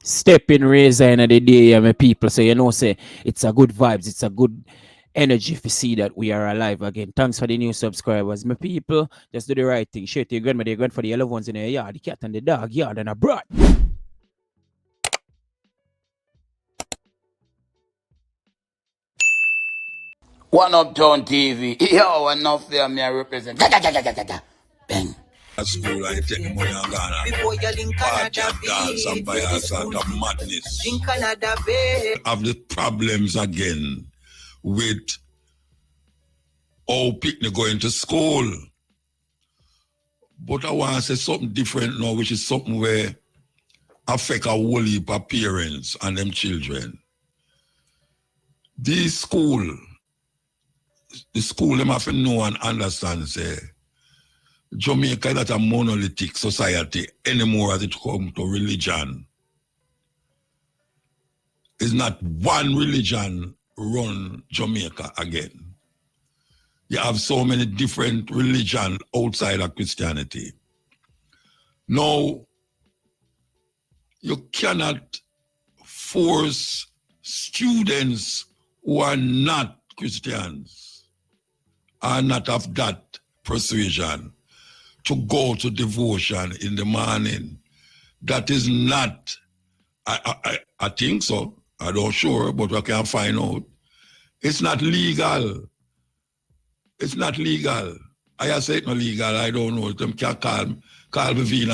step in razor in the day, and my people say, say it's a good vibes, it's a good energy to see that we are alive again. Thanks for the new subscribers. My people, just do the right thing. Share to your grandmother, your grandfather, your loved ones in the yard, the cat and the dog, yard and abroad. One Uptown TV. Yo, enough there, me I represent. Bang. At school, I take the money and Ghana. Before you link party and dance and buy a sort of madness. Have the problems again with all picnic going to school. But I want to say something different now, which is something where affect a whole heap of parents and them children. The school them have to know and understand, say, Jamaica is not a monolithic society anymore as it comes to religion. It's not one religion run Jamaica again. You have so many different religions outside of Christianity. Now, you cannot force students who are not Christians, are not of that persuasion, to go to devotion in the morning. That is not, I think so, I don't sure, but I can find out. It's not legal. It's not legal. I say it's not legal, I don't know. Them can call me and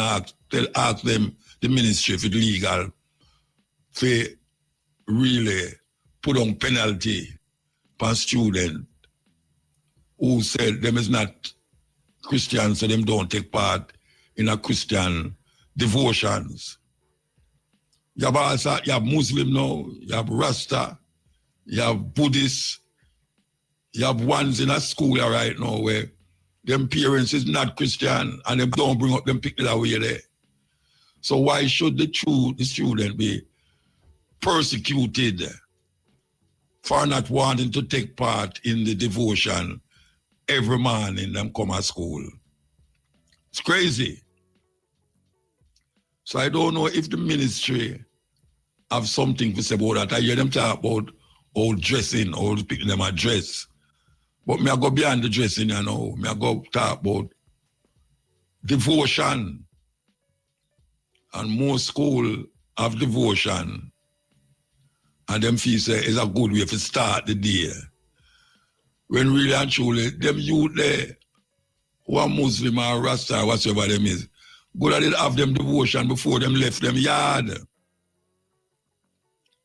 ask them, the ministry, if it's legal, to really put on penalty for student who said them is not Christian, so them don't take part in a Christian devotions. You have Muslim now, you have Rasta, you have Buddhists, you have ones in a school right now where them parents is not Christian and them don't bring up them people that way there. So why should the student be persecuted for not wanting to take part in the devotion every morning them come to school? It's crazy. So I don't know if the ministry have something to say about that. I hear them talk about old dressing, old picking them a dress. But me I go beyond the dressing, you know. Me I go talk about devotion. And most school have devotion. And them feel say it's a good way to start the day. When really and truly, them youth there, who are Muslim or Rasta or whatever them is, good at it have them devotion before them left them yard.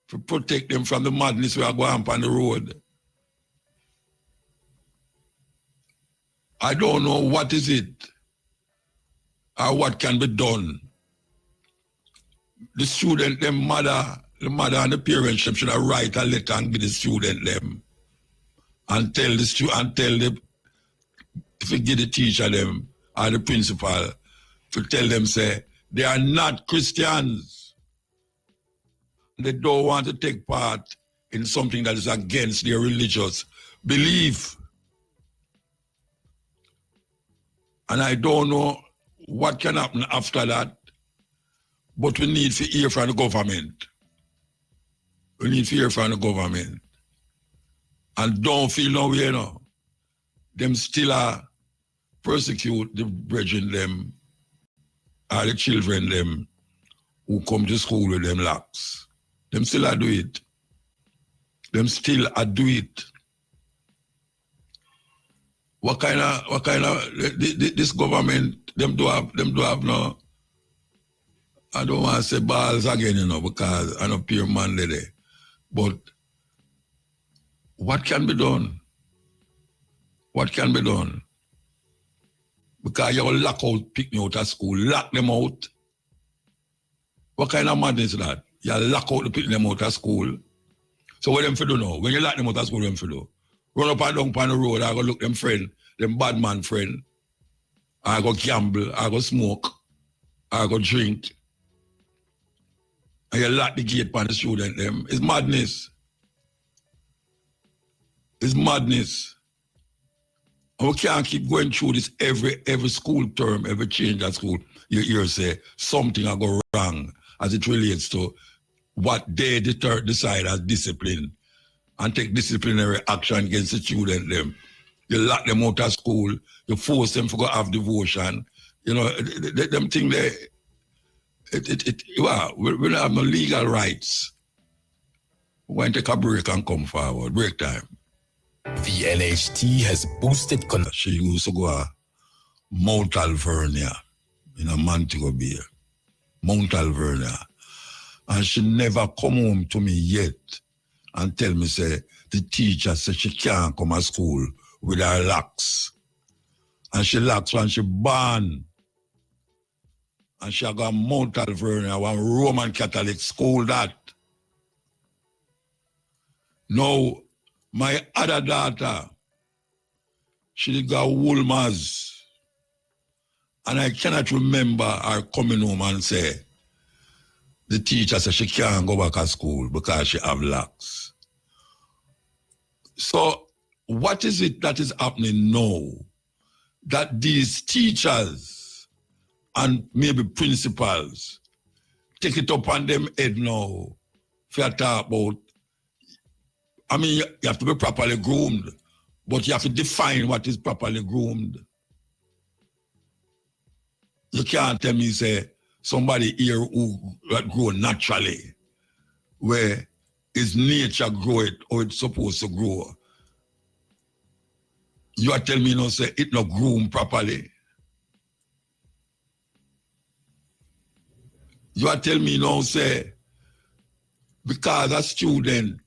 To protect them from the madness we are going on the road. I don't know what is it or what can be done. The student, the mother and the parents should have write a letter and give the student them. And tell the if you give the teacher them or the principal to tell them, say, they are not Christians. They don't want to take part in something that is against their religious belief. And I don't know what can happen after that, but we need to hear from the government. We need to hear from the government. And don't feel no way, no. Them still persecute the brethren them, or the children them, who come to school with them locks. Them still do it. Them still do it. What kind of this government them do have no, I don't want to say balls again, you know, because I know pure man there. But what can be done? What can be done? Because you lock out, pick me out of school, lock them out. What kind of madness is that? You lock out, pick them out of school. So what them for do now? When you lock them out of school, what them for do? Run up and down on the road, I go look them friend, them bad man friend. I go gamble, I go smoke, I go drink. And you lock the gate on the student them. It's madness. It's madness. And we can't keep going through this every school term, every change at school. You hear say something will go wrong as it relates to what they decide as discipline and take disciplinary action against the student them. You lock them out of school, you force them to go have devotion. You know, them thing they, we don't have no legal rights. We're going to take a break and come forward. Break time. The LHT has boosted... She used to go to Mount Alvernia in a Montego Bay. Mount Alvernia. And she never come home to me yet and tell me, say, the teacher said she can't come to school with her locks. And she locks when she born. And she got Mount Alvernia, one Roman Catholic school that. Now, my other daughter, she got Woolmers. And I cannot remember her coming home and say, the teacher said she can't go back to school because she have locks. So what is it that is happening now? That these teachers and maybe principals take it up on them head now for talk about, I mean, you have to be properly groomed, but you have to define what is properly groomed. You can't tell me, say, somebody here who grow naturally, where his nature grow it or it's supposed to grow. You are telling me, you know, say, it not groom properly. You are telling me, you know, say, because a student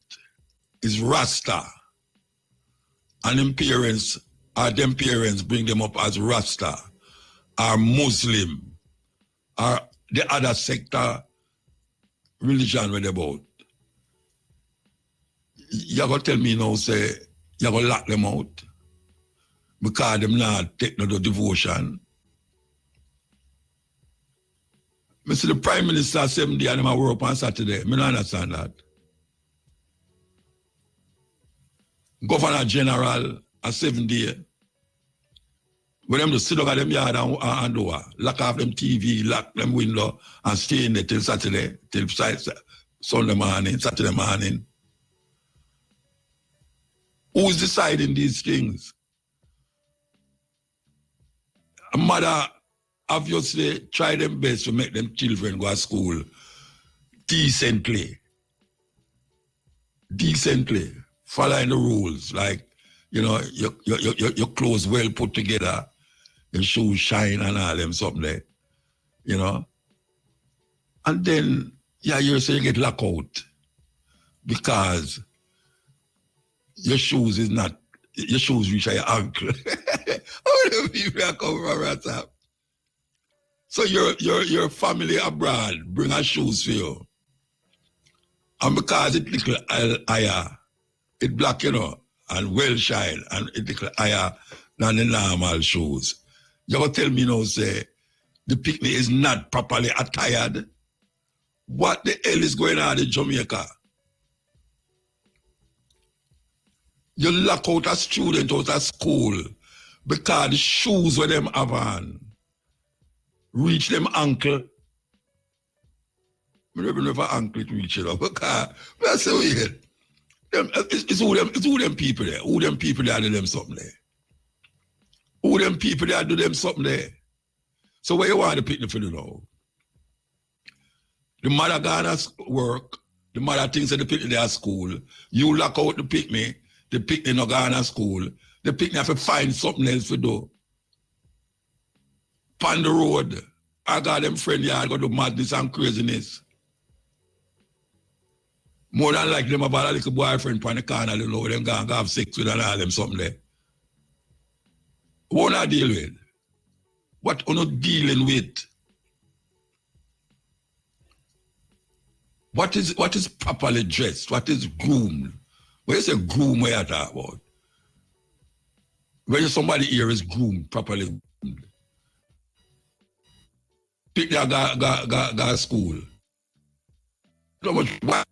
is Rasta, and them parents bring them up as Rasta, or Muslim, or the other sector religion with about. You're going to tell me now, say, you're going to lock them out because them not take no devotion. I see the Prime Minister 7 days and I work on Saturday. I don't understand that. Governor General a 7 days. When them just sit down at them yard and do lock off them TV, lock them window, and stay in there till Saturday, till Sunday morning, Saturday morning. Who's deciding these things? A mother obviously try them best to make them children go to school decently, following the rules, like, you know, your clothes well put together, your shoes shine and all them something there, you know. And then, yeah, you say you get locked out because your shoes reach your ankle. All the people that come from WhatsApp. So your family abroad bring her shoes for you. And because it little higher, it black, you know, and well shine, and it little higher than the normal shoes. You're going to tell me now, say, the picnic is not properly attired. What the hell is going on in Jamaica? You lock out a student out of school because the shoes where them have on reach them ankle. I don't know if an ankle it reach it up. Because that's so weird. It's who them people there. Who them people that do them something there. Who them people that do them something there. So where you want the picnic for the now? The mother gonna work. The mother thinks that the picnic there at school. You lock out the picnic not going to school. The picnic have to find something else to do. On the road, I got them friend here, I got do madness and craziness. More than like them about a little boyfriend on the corner, you know, them going to have sex with and all them something there. What I deal with? What are not dealing with? What is properly dressed? What is groomed? When you say groom, what you talk about? When somebody here is groomed, properly groomed. Pick their go school. How much why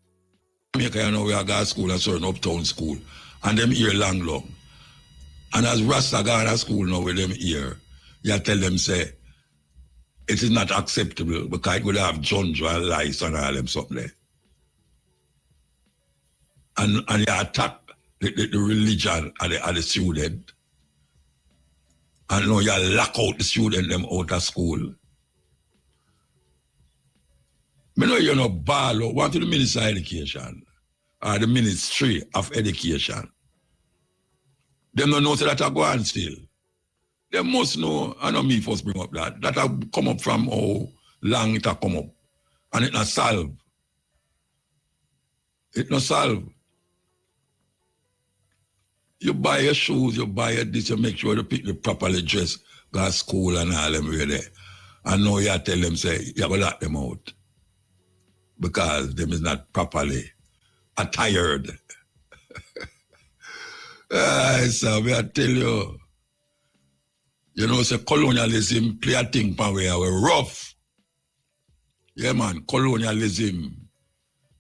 Jamaica, you know, we are go school and certain uptown school, and them here long. And as Rasta go to school now with them here, you tell them, say, it is not acceptable because it would have junjo and lice and all them something there. and you attack the religion of the student. And now you lock out the student them out of school. I know you're not ball want to the Minister of Education or the Ministry of Education. Them don't know that I go on still. They must know, I know me first bring up that have come up from how long it have come up. And it not solve. It not solve. You buy your shoes, you buy your this, you make sure you pick the properly dressed, go to school and all them way there. And now you tell them, say, you have to lock them out. Because them is not properly attired. So I tell you, say colonialism play a thing pan where we're rough. Yeah, man, colonialism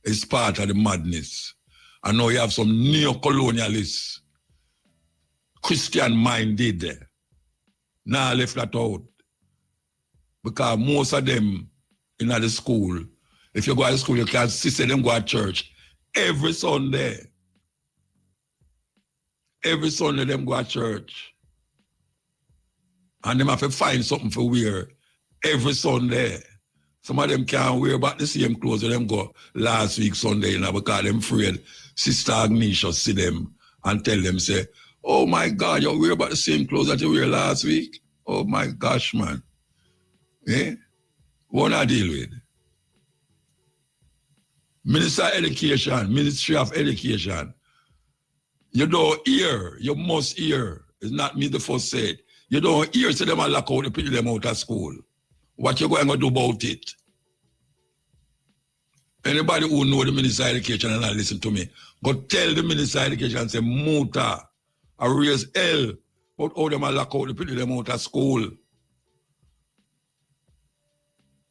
is part of the madness. And now you have some neo-colonialists, Christian-minded, now left that out. Because most of them in the school, if you go to school, you can see them go to church every Sunday. Every Sunday them go to church. And them have to find something for wear every Sunday. Some of them can't wear about the same clothes that them go last week Sunday, because them afraid Sister Agnesha see them and tell them, say, oh my God, you wear about the same clothes that you wear last week? Oh my gosh, man. Eh? What I deal with? Minister of Education, Ministry of Education. You don't hear, you must hear. It's not me the first said. You don't hear, so them are lock out, you put them out of school. What you going to do about it? Anybody who know the Minister of Education and not listen to me, go tell the Minister of Education and say, Muta, I raise hell, but how them are lock out, you put them out of school.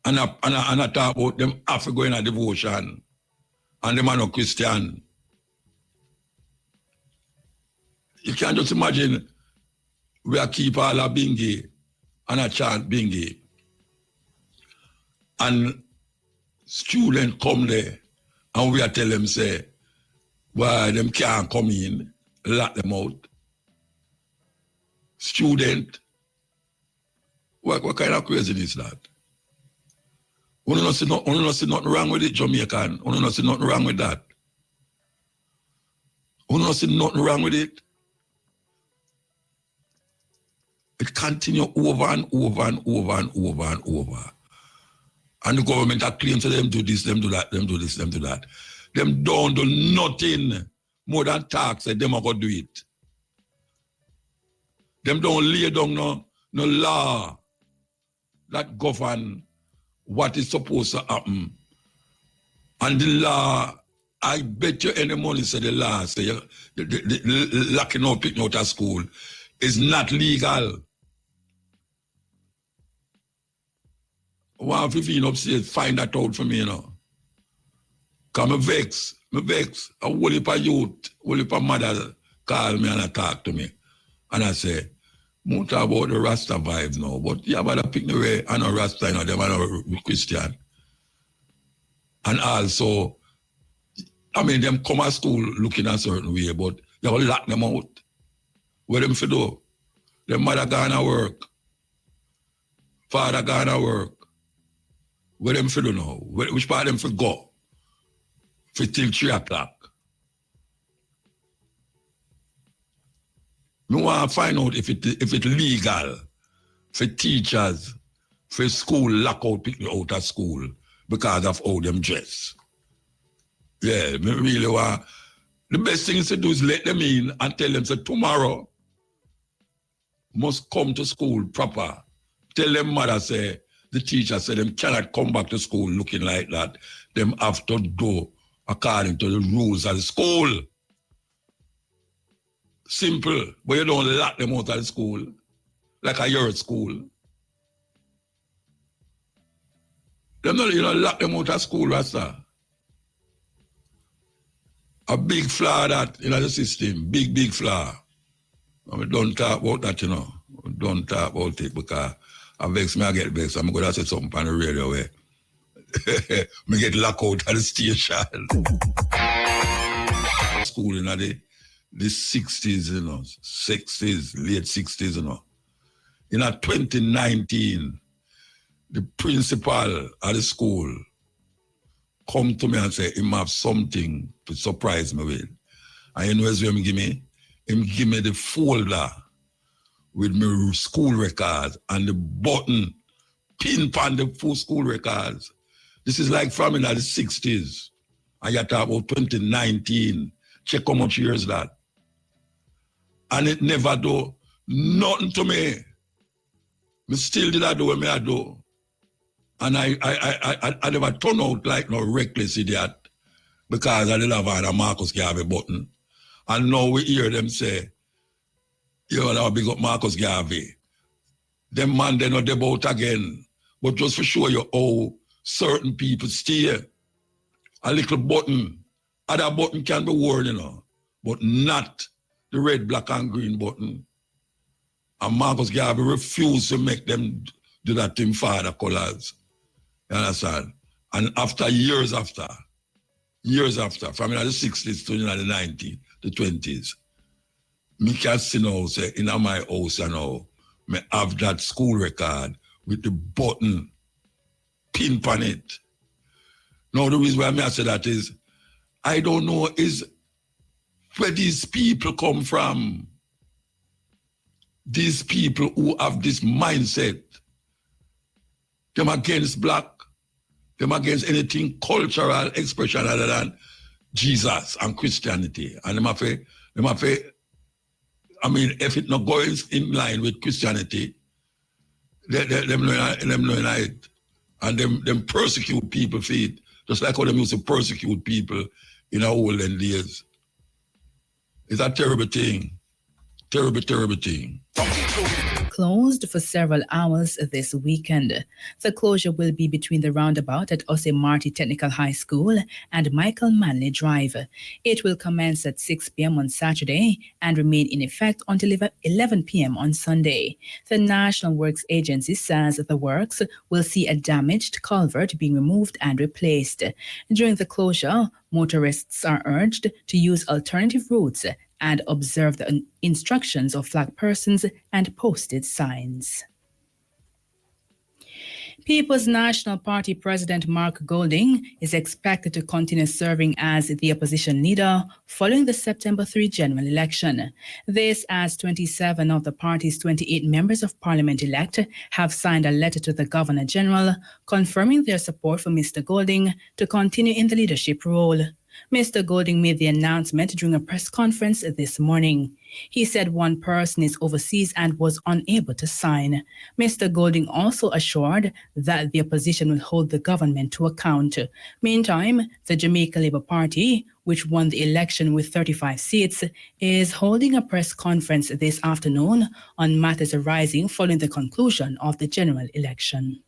And I talk about them after going a devotion. And them are no Christian. You can't just imagine we are keep all a bingy and a chant bingy. And students come there and we are tell them, say, why them can't come in, lock them out. Student, what kind of craziness is that? We don't see nothing wrong with it, Jamaican. We don't see nothing wrong with that. We don't see nothing wrong with it. It continues over and over and over and over and over. And the government are claiming to them do this, them do that, them do this, them do that. Them don't do nothing more than talk, say them are going to do it. Them don't lay down no law that govern what is supposed to happen. And the law, I bet you any money say the law, say the locking out, picking out of school is not legal. One 15 upstairs, find that out for me, Because I vex. A whole heap of youth, whole heap of mother call me and talk to me. And I say, more talk about the Rasta vibe now, but you better pick the way and a Rasta, them are no Christian. And also, them come to school looking a certain way, but you will lock them out. What them for do? Their mother gone to work. Father gone to work. What them for do now? Which part them for go? For till 3 o'clock. I want to find out if it's legal for teachers, for school lock out people out of school because of how them dress. Yeah, I really want. The best thing to do is let them in and tell them, so tomorrow must come to school proper. Tell them mother, say, the teacher said them cannot come back to school looking like that. Them have to do according to the rules of the school. Simple, but you don't lock them out of the school like a yard school. Them not, you don't lock them out of school, Rasta. A big flaw that in the system, big flaw. And we don't talk about that, We don't talk about it because I vex me, I get vexed. I'm going to say something on the radio where me get locked out of the station. School in the 60s, you know, 60s, late 60s, you know. In 2019, the principal of the school come to me and say, he have something to surprise me with. And you know what him give me? Him give me the folder with my school records and the button pin on the full school records. This is like from in the 60s. And you talk about 2019. Check how much years that. And it never do nothing to me. Me still did I do what I do. And I never turn out like no reckless idiot because I didn't have a Marcus Garvey button. And now we hear them say, you know, I'll big up Marcus Garvey. Them man, they not about again. But just to show you how certain people stay, a little button, other button can be worn, you know, but not the red, black, and green button. And Marcus Garvey refused to make them do that in father colors. You understand? And after years after, from the 60s to the 90s, the 20s, me can see now, say, in my house, you know, me have that school record with the button pin on it. Now, the reason why I say that is, I don't know is where these people come from. These people who have this mindset, them against black, them against anything cultural expression other than Jesus and Christianity. And them have I mean, if it not goes in line with Christianity, them know it. And them persecute people for it, just like how them used to persecute people in our olden days. It's a terrible thing. Terrible, terrible thing. Closed for several hours this weekend. The closure will be between the roundabout at Ose Marty Technical High School and Michael Manley Drive. It will commence at 6 p.m. on Saturday and remain in effect until 11 p.m. on Sunday. The National Works Agency says the works will see a damaged culvert being removed and replaced. During the closure, motorists are urged to use alternative routes and observe the instructions of flag persons and posted signs. People's National Party President Mark Golding is expected to continue serving as the opposition leader following the September 3 general election. This as 27 of the party's 28 members of parliament elect have signed a letter to the Governor General confirming their support for Mr. Golding to continue in the leadership role. Mr. Golding made the announcement during a press conference this morning. He said one person is overseas and was unable to sign. Mr. Golding also assured that the opposition will hold the government to account. Meantime, the Jamaica Labour Party, which won the election with 35 seats, is holding a press conference this afternoon on matters arising following the conclusion of the general election.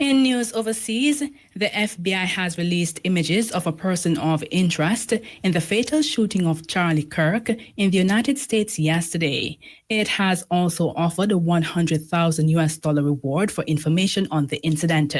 In news overseas, the FBI has released images of a person of interest in the fatal shooting of Charlie KiRK in the United States yesterday. It has also offered a $100,000 reward for information on the incident.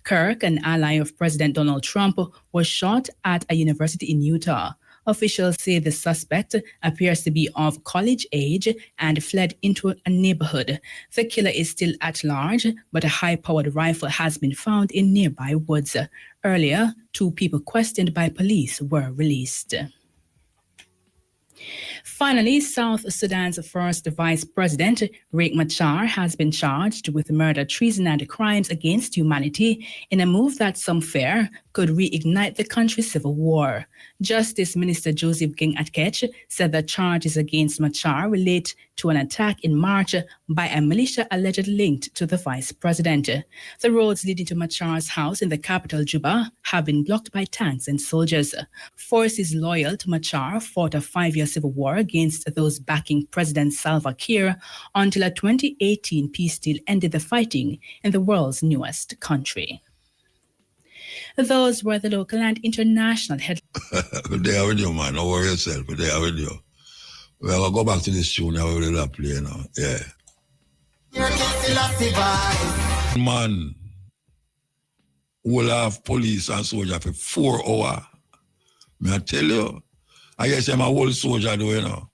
KiRK, an ally of President Donald Trump, was shot at a university in Utah. Officials say the suspect appears to be of college age and fled into a neighborhood. The killer is still at large, but a high-powered rifle has been found in nearby woods. Earlier, 2 people questioned by police were released. Finally, South Sudan's first vice president, Riek Machar, has been charged with murder, treason, and crimes against humanity in a move that some fear could reignite the country's civil war. Justice Minister Joseph Ging Atkech said the charges against Machar relate to an attack in March by a militia allegedly linked to the vice president. The roads leading to Machar's house in the capital, Juba, have been blocked by tanks and soldiers. Forces loyal to Machar fought a 5-year civil war against those backing President Salva Kiir until a 2018 peace deal ended the fighting in the world's newest country. Those were the local and international headlines. Good day with you, man. Don't worry yourself. Good day with you. Well, I'll go back to this tune. I will play, you know. Yeah. Man will have police and soldier for 4 hours. May I tell you? I guess I'm a whole soldier though, you know.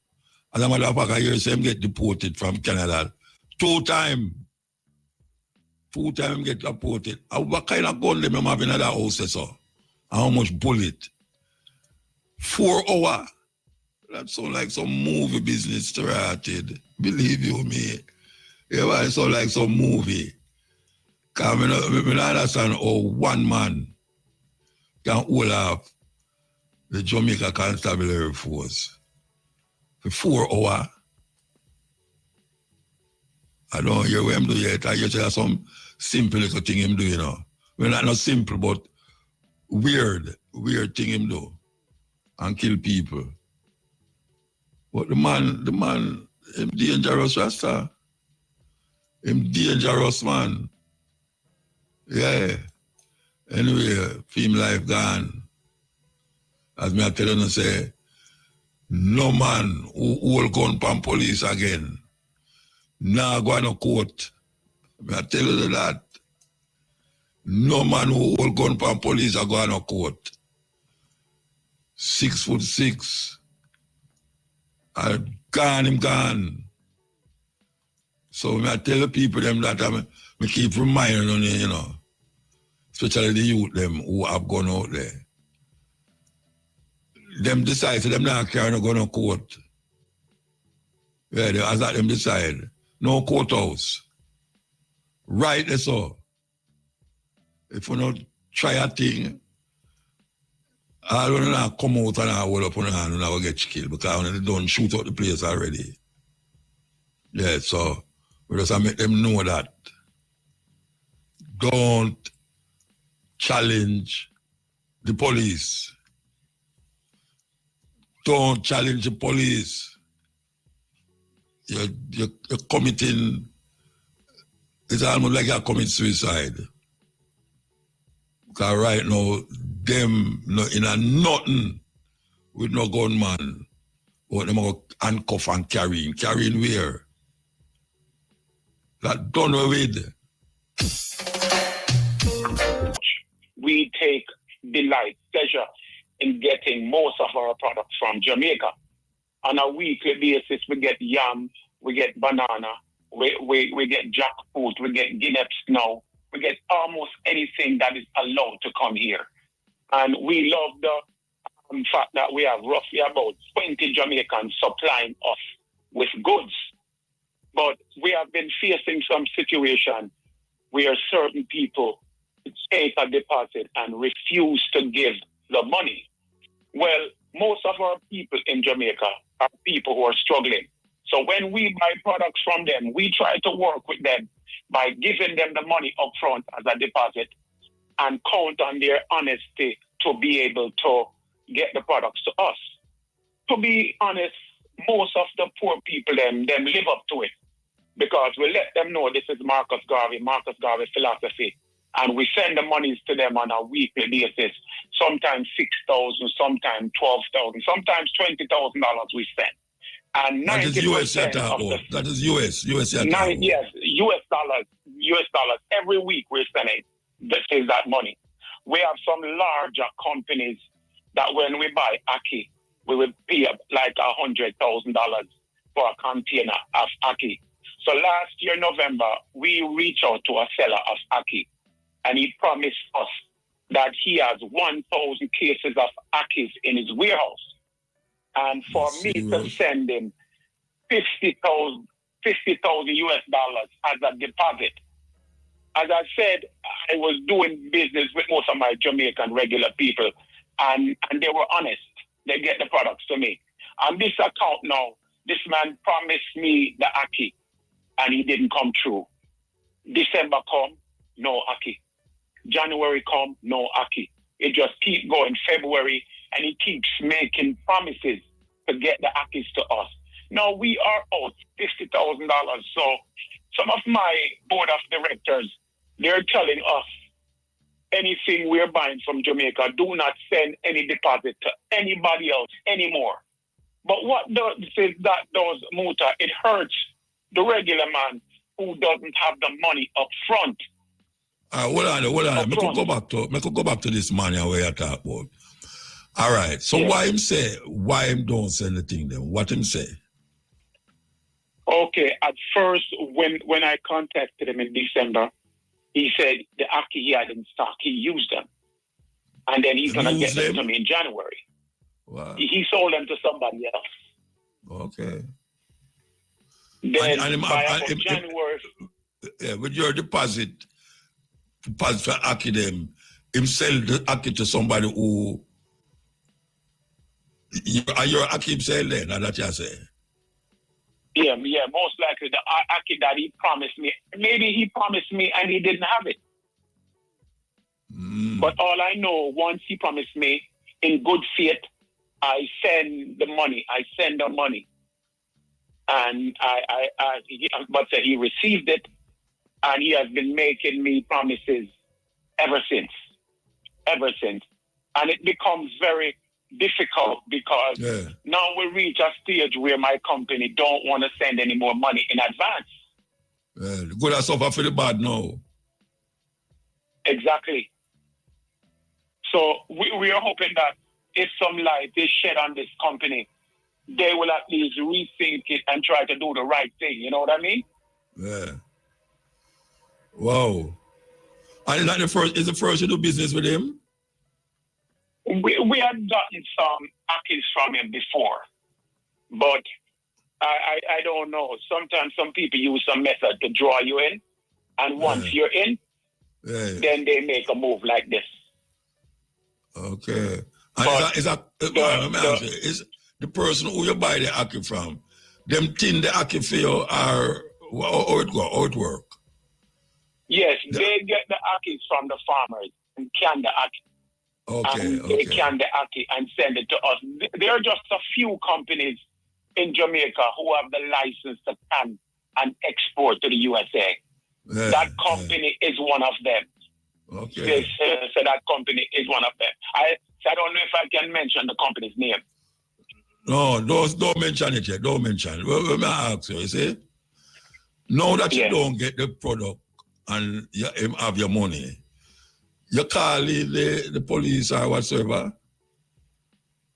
As a matter of fact, I hear him get deported from Canada 2 times. 2 times get deported. What kind of gun them have in that house, so? And how much bullet? 4 hours. That sound like some movie business started. Believe you me. Yeah, it sound like some movie. Because I don't understand how one man can hold up the Jamaica Constabulary Force for 4 hours. I don't hear what him do yet. I just hear some simple little thing him do, you know. Well, not simple, but weird thing him do. And kill people. But the man, him dangerous, Rasta. Him dangerous, man. Yeah. Anyway, film life gone. As me I tell you, say, no man who hold gun pan police again. Nah go to court. Me I tell you that. No man who hold gun pan police are going to court. 6'6". And him gone. So I tell the people them that I keep reminding them, you know, especially the youth them who have gone out there. Them decide, so them not carry no gun to court. Yeah, as that them decide. No courthouse. Right there so. If you not try a thing, I don't know come out and I hold up on the hand and I will get killed because they don't shoot out the place already. Yeah, so we just make them know that. Don't challenge the police. Don't challenge the police. You're committing, it's almost like you're committing suicide. Because right now, them in a nothing with no gunman. But them go handcuff and carrying. Carrying where? That done with. We take delight, pleasure in getting most of our products from Jamaica. On a weekly basis, we get yam, we get banana, we get jackfruit, we get guineas now. We get almost anything that is allowed to come here. And we love the fact that we have roughly about 20 Jamaicans supplying us with goods. But we have been facing some situation where certain people take a deposit and refuse to give the money. Well, most of our people in Jamaica are people who are struggling. So when we buy products from them, we try to work with them by giving them the money up front as a deposit and count on their honesty to be able to get the products to us. To be honest, most of the poor people, them live up to it because we let them know this is Marcus Garvey philosophy, and we send the monies to them on a weekly basis, sometimes $6,000, sometimes $12,000, sometimes $20,000 we send. And that is US of the, that is US. yes, US dollars. Every week we're sending that money. We have some larger companies that when we buy Aki, we will pay like $100,000 for a container of Aki. So last year, November, we reached out to a seller of Aki, and he promised us that he has 1,000 cases of Akis in his warehouse. And for me to send him $50,000 US dollars as a deposit. As I said, I was doing business with most of my Jamaican regular people, and they were honest. They get the products to me. On this account now, this man promised me the Aki, and he didn't come true. December come, no Aki. January come, no Aki. It just keeps going. February, and he keeps making promises to get the Akis to us. Now we are out $50,000. So some of my board of directors, they're telling us anything we're buying from Jamaica, do not send any deposit to anybody else anymore. But what does Muta? It hurts the regular man who doesn't have the money up front. Hold on. I could go back to this man here where you talk about. All right. So why him don't send the thing then? What him say? Okay, at first, when I contacted him in December, he said the Aki he had in stock, he used them. And then he's going to get them to me in January. Wow. He sold them to somebody else. Okay. Then by January... with your deposit for Aki them, him sell the Aki to somebody who... Are you Aki himself then? That you say? Yeah, most likely the Aki that he promised me. Maybe he promised me and he didn't have it. But all I know, once he promised me, in good faith, I send the money. And but he received it, and he has been making me promises ever since. And it becomes very difficult because now we reach a stage where my company don't want to send any more money in advance. The good has suffer for the bad now. Exactly. So we are hoping that if some light is shed on this company, they will at least rethink it and try to do the right thing. You know what I mean? Yeah. Wow. And is that the first you do business with him? We had gotten some Akis from him before, but I don't know. Sometimes some people use some method to draw you in, and once you're in, then they make a move like this. Okay. And is the person who you buy the Aki from, them tin the Aki for you or how it work? Yes, they get the Akis from the farmers and can the Aki. They can the Aki and send it to us. There are just a few companies in Jamaica who have the license to can and export to the USA. That company is one of them. Okay. So that company is one of them. I don't know if I can mention the company's name. No, don't mention it yet. Don't mention it. Well, let me ask you see? Now that you don't get the product and you have your money, you call the police or whatsoever?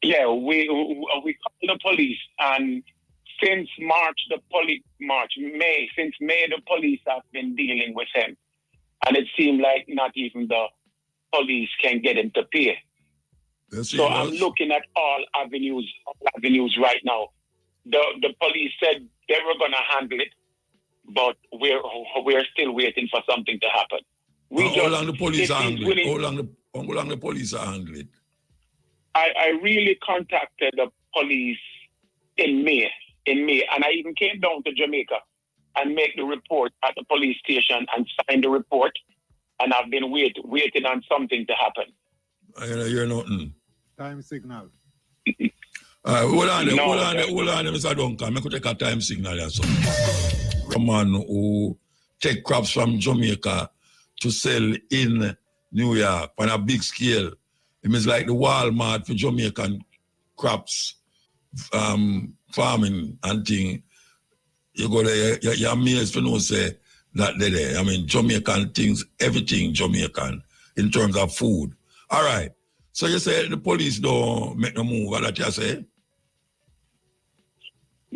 Yeah, we call the police, and since May, the police have been dealing with him. And it seemed like not even the police can get him to pay. So I'm looking at all avenues right now. The police said they were going to handle it, but we're still waiting for something to happen. How long the police are handling it? How long the police are handling it? I really contacted the police in May, and I even came down to Jamaica and make the report at the police station and sign the report, and I've been waiting on something to happen. You're nothing. Time signal. Hold on, Mr. Duncan. I could take a time signal or something. A man who take crops from Jamaica to sell in New York on a big scale. It means like the Walmart for Jamaican crops, farming and thing. You go there, you're amazed to know say that they're there. I mean, Jamaican things, everything Jamaican in terms of food. All right. So you say the police don't make no move, what that you say?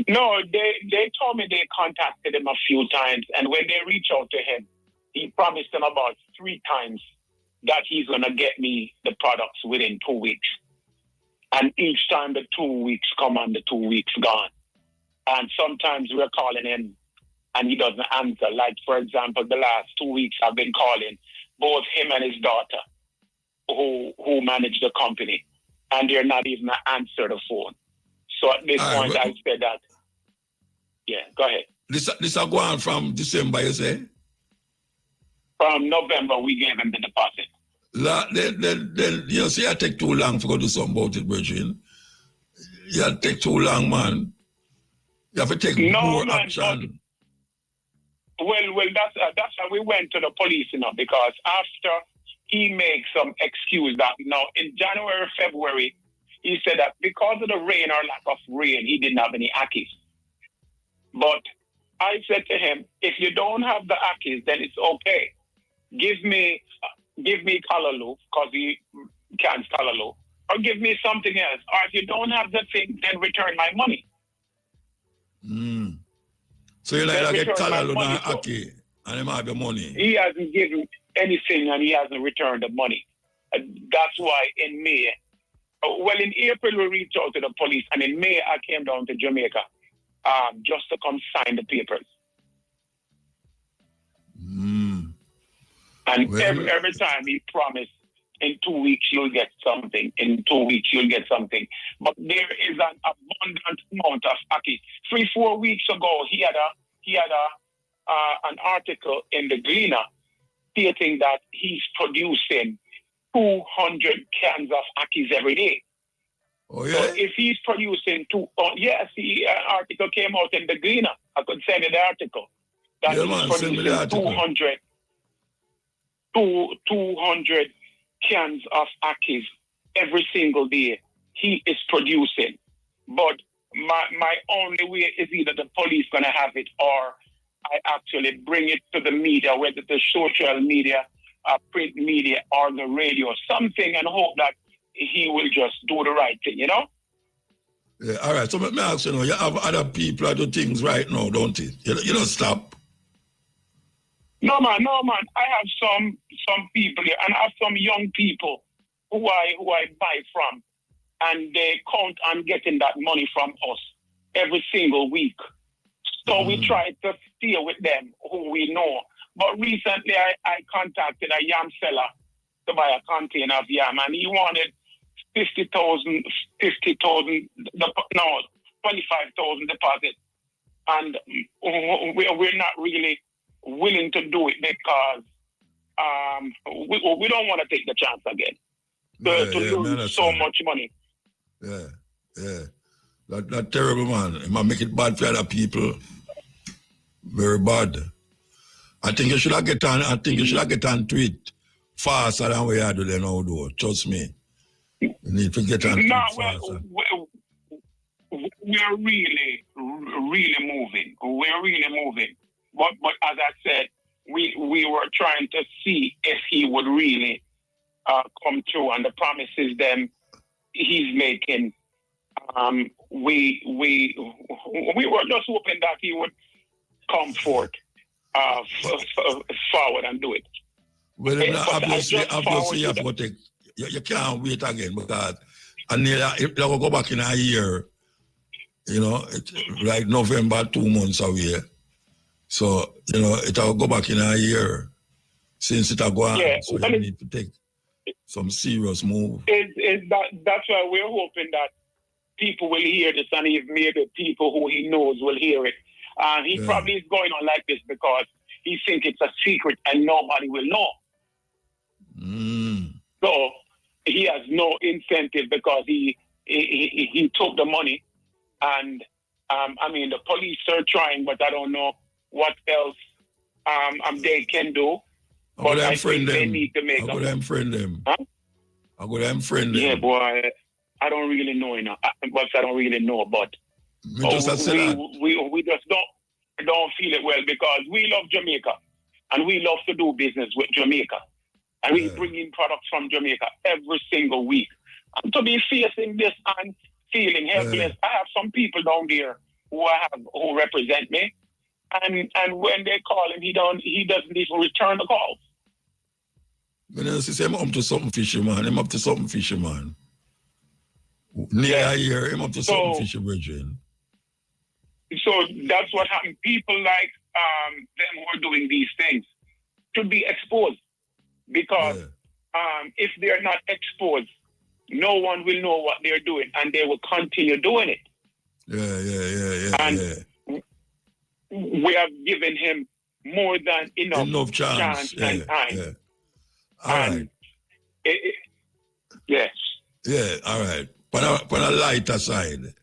No, they told me they contacted him a few times, and when they reached out to him, he promised them about 3 times that he's going to get me the products within 2 weeks. And each time the 2 weeks come and the 2 weeks gone. And sometimes we're calling him and he doesn't answer. Like, for example, the last 2 weeks I've been calling both him and his daughter who manage the company, and they're not even answer the phone. So at this point, I said that, go ahead. This are going from December, you say? From November, we gave him the deposit. Then you see, I take too long to go do something about it, Virgin. You take too long, man. You have to take more action. Well, that's how we went to the police, because after he makes some excuse that, in January, February, he said that because of the rain or lack of rain, he didn't have any Akis. But I said to him, if you don't have the Akis, then it's okay. give me Callaloo, because he can't Callaloo, or give me something else. Or if you don't have the thing, then return my money. So you like get return my Callaloo money, and Aki, and him have the money. He hasn't given anything, and he hasn't returned the money. That's why in May, in April we reached out to the police, and in May I came down to Jamaica just to come sign the papers. And every time he promised, in 2 weeks you'll get something. In 2 weeks you'll get something. But there is an abundant amount of Aki. 3-4 weeks ago he had an article in the Gleaner stating that he's producing 200 cans of Akis every day. Oh yeah. So if he's producing the article came out in the Gleaner. I could send you the article. That he's producing 200 cans of Akis every single day. He is producing. But my only way is either the police gonna have it, or I actually bring it to the media, whether the social media, print media, or the radio, something, and hope that he will just do the right thing, you know? Yeah, all right. So let me ask you, you have other people that do things right now, don't you? You don't stop. No man. I have some people here, and I have some young people who I buy from, and they count on getting that money from us every single week. So we try to stay with them who we know. But recently I contacted a yam seller to buy a container of yam, and he wanted 25,000 deposit. And we're not really willing to do it because we don't want to take the chance again to lose so much money. Yeah. That terrible, man. It might make it bad for other people. Very bad. I think you should have get on to it faster than we are doing now, though. Trust me. You need to get on to it faster. We're really moving. We're really moving. But as I said, we were trying to see if he would really come true, and the promises them he's making. We were just hoping that he would come forward forward and do it. Well, obviously you have to take. You can't wait again, because if you go back in a year, it's like November, 2 months away. So, it will go back in a year since it will go on. Yeah, so you need to take some serious move. That's why we're hoping that people will hear this, and if maybe people who he knows will hear it. He probably is going on like this because he thinks it's a secret and nobody will know. So he has no incentive because he took the money, and the police are trying, but I don't know what else they can do. But I think they need to make I'm going to friend them. Huh? I'm going to friend them. Yeah, boy, I don't really know, but I don't really know, but we just don't feel it well because we love Jamaica and we love to do business with Jamaica. And we bring in products from Jamaica every single week. And to be facing this and feeling helpless, I have some people down there who represent me. And when they call him, he doesn't even return the calls. I'm up to something fishy, man. I'm up to something fishy, man. Near a year, I'm up to something fishy, Virgin. So that's what happened. People like them who are doing these things should be exposed. Because if they're not exposed, no one will know what they're doing, and they will continue doing it. And we have given him more than enough chance and time. Yeah. All right. Yes. Yeah, all right. But on a lighter side,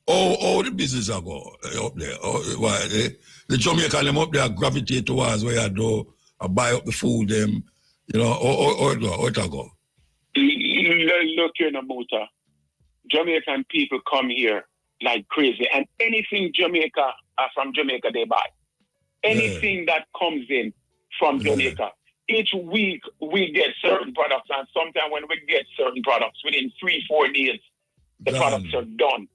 all the business are go up there. The Jamaican them up there gravitate towards where you do buy up the food them, or it go. Look here, Namuta. Jamaican people come here like crazy, and anything from Jamaica they buy. Anything that comes in from Jamaica each week we get certain products, and sometimes when we get certain products, within 3-4 days, the products are done.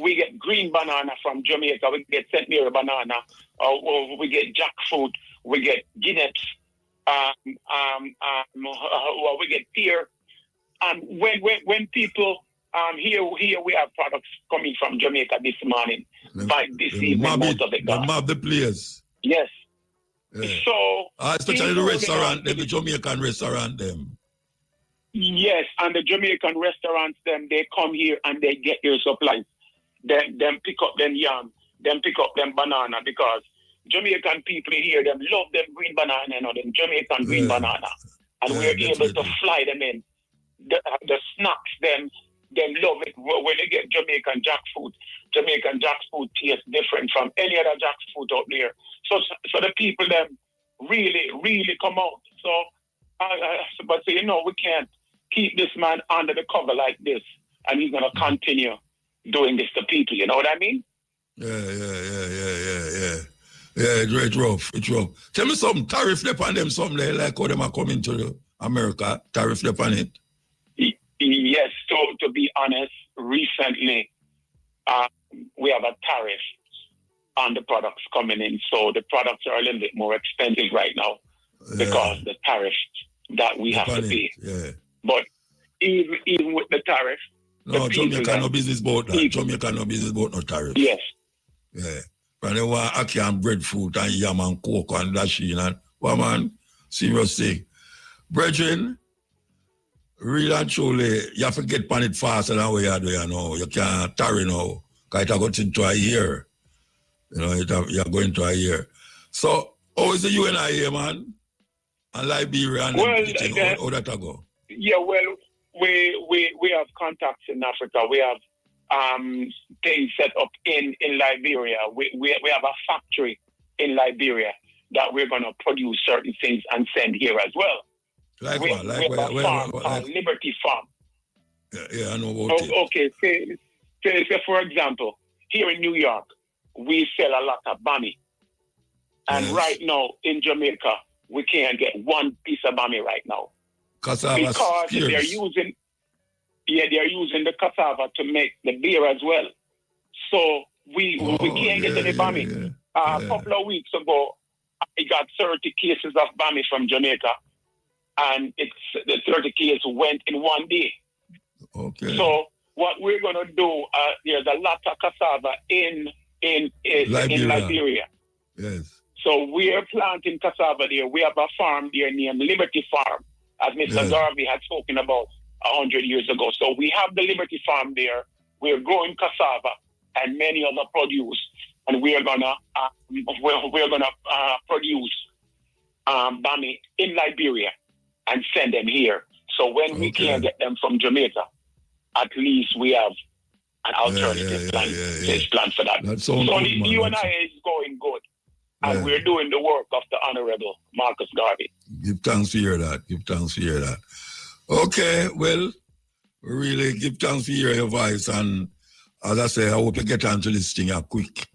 We get green banana from Jamaica, we get St. Mary banana, we get jackfruit, we get guineas, we get pear. And when people here we have products coming from Jamaica this morning, by this evening, most of it gone. The players. Yes. Yeah. So especially the restaurant, the Jamaican restaurant, them. Yes, and the Jamaican restaurants, them they come here and they get their supplies. Them pick up them yam, them pick up them banana, because Jamaican people here, them love them green banana, them Jamaican green banana, and we're able to fly them in. The snacks, them love it when they get Jamaican jackfruit. Jamaican jackfruit tastes different from any other jackfruit out there. So the people them really come out. So, but we can't keep this man under the cover like this, and he's gonna continue doing this to people. You know what I mean? Yeah. It's rough. Tell me something. Tariff flip on them something like how them are coming to America. Tariff flip on it. Yes. So to be honest, recently we have a tariff on the products coming in. So the products are a little bit more expensive right now because the tariff that we have to pay. Yeah. But even with the tariff, no, Jamaica no business about that. Jamaica no business about no tariff. Yes. Yeah. But they want ackee and breadfruit and yam and coke and dashing and man, seriously. Brethren, real and truly, you have to get on it faster than what you do, You can't tarry now. Because it got into a year. You're going to a year. So, how is the UNI here, man? And Liberia and how that go? Yeah, well, we have contacts in Africa. We have things set up in Liberia. We have a factory in Liberia that we're going to produce certain things and send here as well. We have a farm called Liberty Farm. Yeah, I know about it. Okay, say for example, here in New York, we sell a lot of bami. And right now in Jamaica, we can't get one piece of bami right now. Cassava because they're using the cassava to make the beer as well. So we can't get any bami. A couple of weeks ago, I got 30 cases of bami from Jamaica, and the 30 cases went in one day. Okay. So what we're gonna do? There's a lot of cassava in Liberia. Yes. So we are planting cassava there. We have a farm there named Liberty Farm, as Mr. Garvey had spoken about 100 years ago. So we have the Liberty Farm there. We're growing cassava and many other produce, and we're gonna produce bami in Liberia and send them here. So when we can't get them from Jamaica, at least we have an alternative plan for that. So the UNI is going good. And we're doing the work of the Honorable Marcus Garvey. Give thanks to hear that. Okay, well, really give thanks to hear your voice. And as I say, I hope you get onto this thing quick.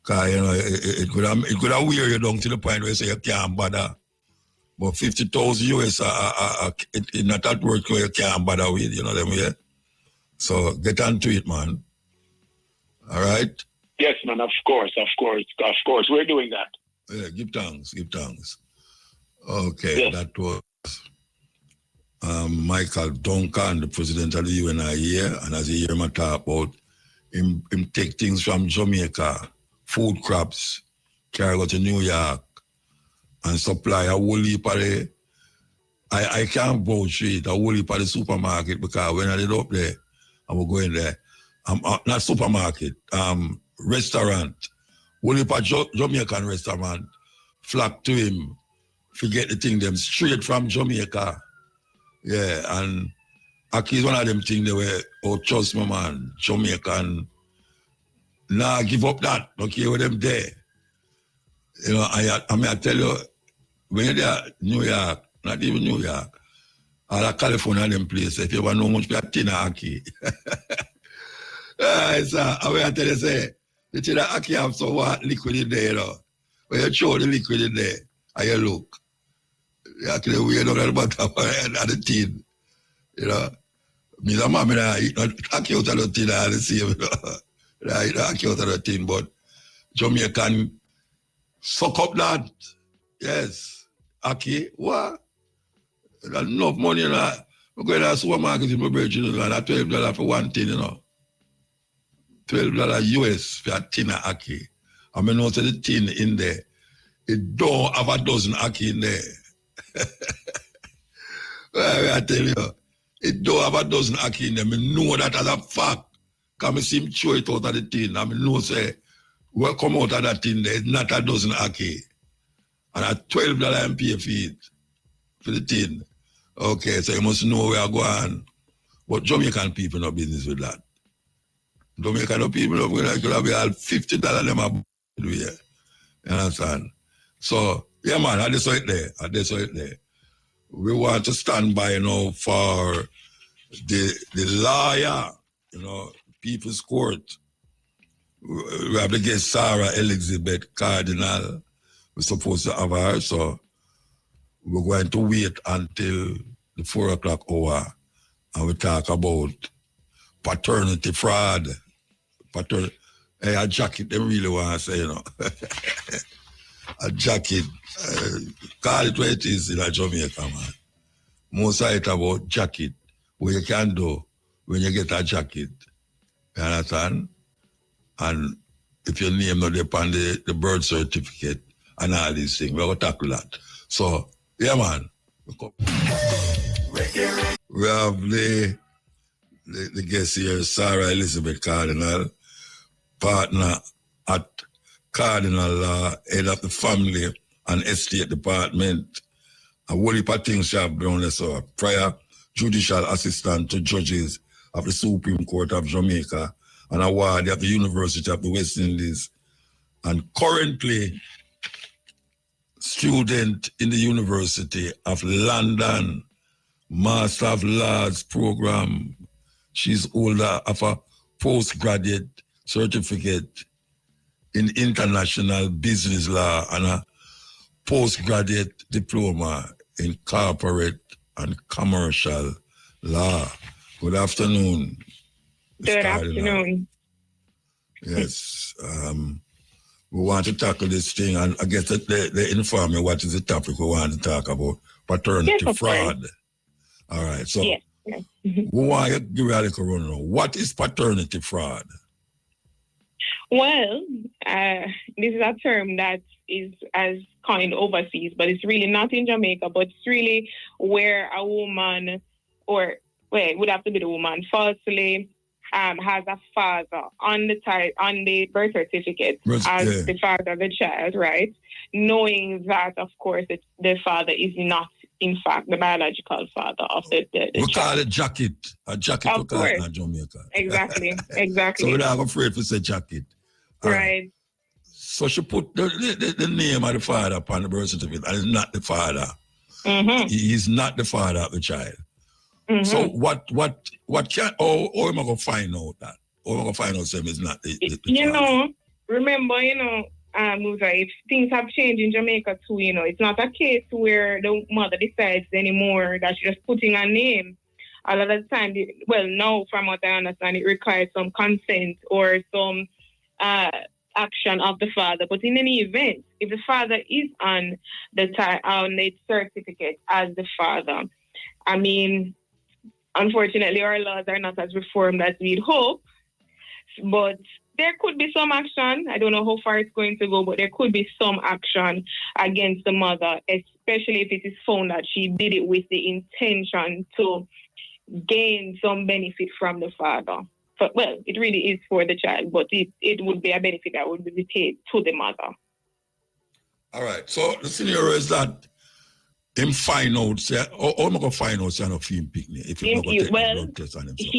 Because, it could have wear you down to the point where you say you can't bother. But 50,000 US it's not that work where you can't bother with, them here. So get onto it, man. All right? Yes, man, of course. We're doing that. Yeah, give thanks. Okay, that was Michael Duncan, the president of the UNI here, and as you hear me talk about him take things from Jamaica, food crops, carry go to New York, and supply a whole heap of the, I can't vouch for it, a whole heap of the supermarket, because when I did up there, I was going there, not supermarket, restaurant, whole heap of Jamaican restaurant, flock to him, forget the thing them straight from Jamaica. Yeah, and Aki is one of them things they were, trust me, man, Jamaican. Nah, give up that. Don't care with them there. I tell you, when you're there, New York, not even New York, all of California and them places, if you want to know much about Tina Aki. I tell you, say, the Tina Aki have some liquid in there, When you throw the liquid in there, and you look, Actually, we don't know about the teen. You know, me the mom I eat not account of the teen I the same. I eat account of the teen, but Jamaican suck up that. Yes. Aki, what? That's enough money, you know. I'm going to the supermarket in my virgin, and $12 for one tin, you know. $12 US for a tin of Aki. I mean, also the tin in there. It don't have a dozen Aki in there. I tell you, it don't have a dozen Aki in there. I know that as a fact. Because I see him throw it out of the tin. I know, say, what come out of that tin there, it's not a dozen Aki. And at $12 I'm pay for it, for the tin. Okay, so you must know where I go on. But Jamaican people no business with that. Jamaican people no going to be all $50 them a do here. You understand? So, yeah man, I just saw it there. We want to stand by, you know, for the lawyer, you know, People's Court. We have to get Sarah Elizabeth Cardinal. We're supposed to have her, so we're going to wait until the 4 o'clock hour and we talk about paternity fraud. Hey, a jacket, they really want to say, you know. A jacket, call it what it is in Jamaica, man. Most of it about jacket, what you can do when you get a jacket. You understand? And if your name not upon the birth certificate and all these things, we're going to tackle that. So, yeah, man. We have the guest here, Sarah Elizabeth Cardinal, partner at Cardinal Law, head of the family and estate department. A whole heap of things she have done, so prior judicial assistant to judges of the Supreme Court of Jamaica and a ward at the University of the West Indies, and currently student in the University of London, Master of Laws program. She's holder of a postgraduate certificate in international business law and a postgraduate diploma in corporate and commercial law. Good afternoon. Good afternoon. Yes. We want to tackle this thing, and I guess that they inform me what is the topic we want to talk about. Paternity fraud. All right. So we want to give you a little run. What is paternity fraud? Well, this is a term that is as coined overseas, but it's really not in Jamaica, but it's really where a woman, or it would have to be the woman, falsely has a father on the birth certificate as the father of the child, right? Knowing that, of course, the father is not, in fact, the biological father of the we child. Call it jacket. A jacket of we call it in Jamaica. Exactly. So we're not afraid to say jacket. Right. So she put the name of the father upon the birth certificate, and it's not the father. Mm-hmm. He is not the father of the child. Mm-hmm. So what can, or am I going to find out that? Or am I going to find out that it's not the you father? know, remember, Musa, if things have changed in Jamaica too, it's not a case where the mother decides anymore that she's just putting a name. A lot of the time, now from what I understand, it requires some consent or some action of the father. But in any event, if the father is on the certificate as the father, I mean, unfortunately, our laws are not as reformed as we'd hope, but there could be some action. I don't know how far it's going to go, but there could be some action against the mother, especially if it is found that she did it with the intention to gain some benefit from the father. So, it really is for the child, but it would be a benefit that would be paid to the mother. All right. So the scenario is that him find out, say, how am I going to find out, say, no film picnic? If he's not going to take a blood test on himself.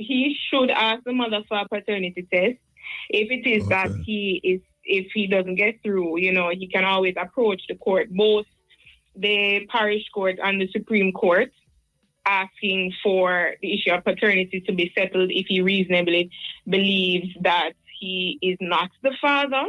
He should ask the mother for a paternity test. If it is that if he doesn't get through, he can always approach the court, both the parish court and the Supreme Court, asking for the issue of paternity to be settled if he reasonably believes that he is not the father.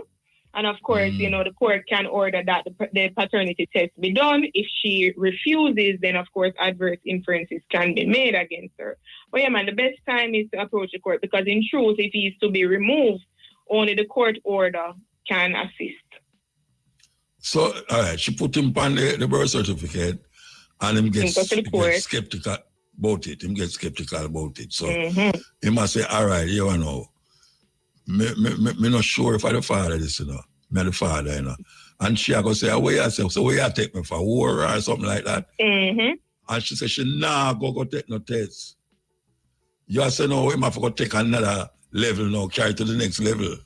And of course, the court can order that the paternity test be done. If she refuses, then of course adverse inferences can be made against her. But yeah, man, the best time is to approach the court, because in truth, if he is to be removed, only the court order can assist. So, all right, she put him on the birth certificate, and him gets skeptical about it. So he must say, all right, you know, me not sure if I the father this, you know. Me the father, you know. And she go say, where you take me for war or something like that. And she said, she go take no test. You say, no, we have to take another level now, carry to the next level.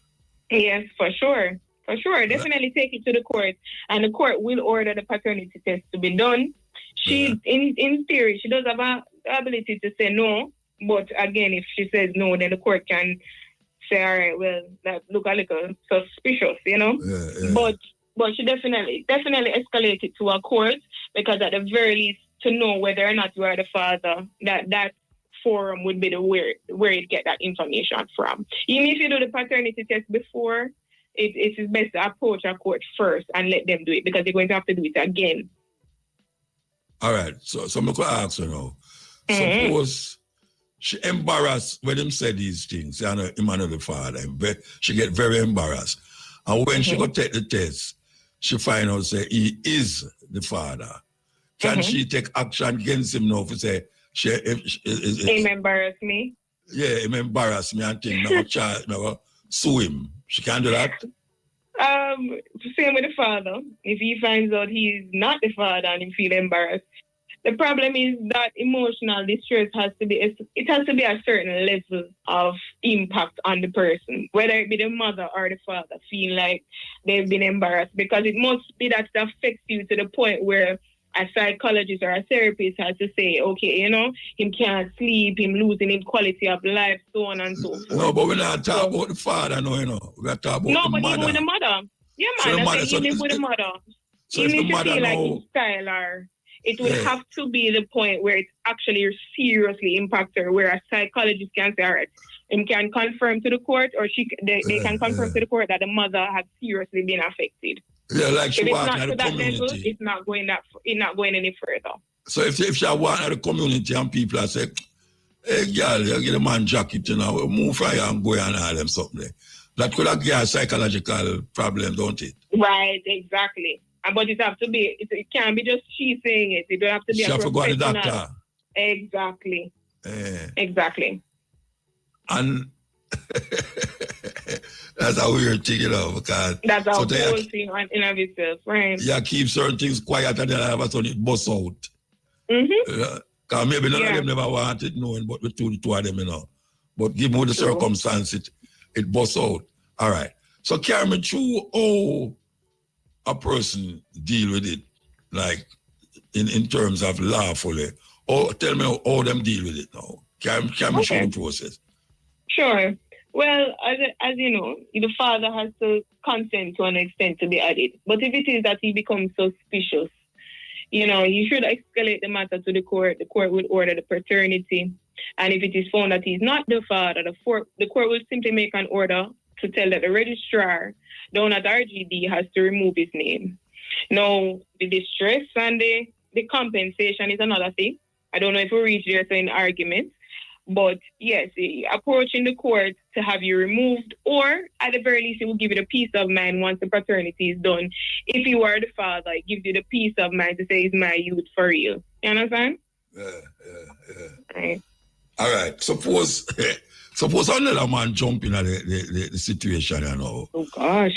Yes, for sure. For sure. Definitely take it to the court. And the court will order the paternity test to be done. She, in theory, she does have the ability to say no. But again, if she says no, then the court can say, all right, well, that look a little suspicious, you know? But she definitely escalate it to a court, because at the very least, to know whether or not you are the father, that forum would be the where you get that information from. Even if you do the paternity test before, it is best to approach a court first and let them do it, because you're going to have to do it again. All right. So I'm going to ask you now. Suppose she embarrassed when him said these things, you know, him and the father. She get very embarrassed. And when she go take the test, she find out, say, he is the father. Can she take action against him now to say, him embarrass me? Yeah, him embarrass me and think, now sue him. She can do that? Same with the father. If he finds out he's not the father and he feel embarrassed, the problem is that emotional distress has to be a certain level of impact on the person, whether it be the mother or the father feel like they've been embarrassed, because it must be that it affects you to the point where a psychologist or a therapist has to say, okay, you know, him can't sleep, him losing his quality of life, so on and so forth. No, but we're not talking about the father, no, you know. We're talking about the mother. No, but even with the mother. Yeah, man, even with the mother. So even if the mother you feel like his style, or it would have to be the point where it actually seriously impacts her, where a psychologist can say, all right, him can confirm to the court, or they can confirm to the court that the mother has seriously been affected. Yeah, like she if it's walking not at to the that community. level, it's not going any further. So if she walking at the community and people are saying, hey, girl, you get a man jacket, you know, move from here and go and all them something. That could have given a psychological problem, don't it? Right, exactly. But it have to be, it can't be just she saying it. It don't have to be she a professional. She have to go to the doctor. Exactly. Exactly. And that's a weird thing, you know, because... That's a whole thing in of itself, right? Yeah, keep certain things quiet and then all of a sudden it busts out. Because maybe none of them never wanted knowing, but the two of them, you know. But given with the circumstances, it busts out. All right. So carry me through how a person deal with it, like in terms of lawfully. Or tell me how them deal with it now. Carry me through the process. Sure. Well, as you know, the father has to consent to an extent to be added. But if it is that he becomes suspicious, you know, he should escalate the matter to the court. The court would order the paternity. And if it is found that he's not the father, the court will simply make an order to tell that the registrar down at RGD has to remove his name. Now, the distress and the compensation is another thing. I don't know if we reach there in argument. But yes, approaching the court to have you removed, or at the very least, it will give you the peace of mind once the paternity is done. If you are the father, it gives you the peace of mind to say, it's my youth for real. You understand? Yeah. Right. All right. Suppose another man jump in at the situation, you know. Oh, gosh.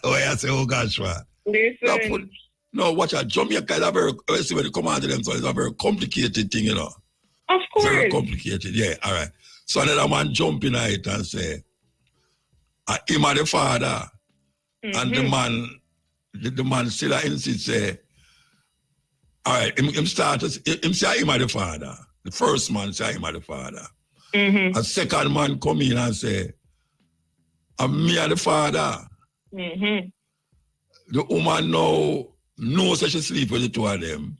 Why I say, oh, gosh, man? Listen. No, watch out. Jamaica is a very, see when you come out to them, so it's a very complicated thing, you know. Of course. Very complicated, yeah, all right. So another man jump in it and say, him and the father, and the man still insists, say, all right, him say him and the father. The first man say him and the father. A second man come in and say, me and the father. The woman knows that she sleep with the two of them.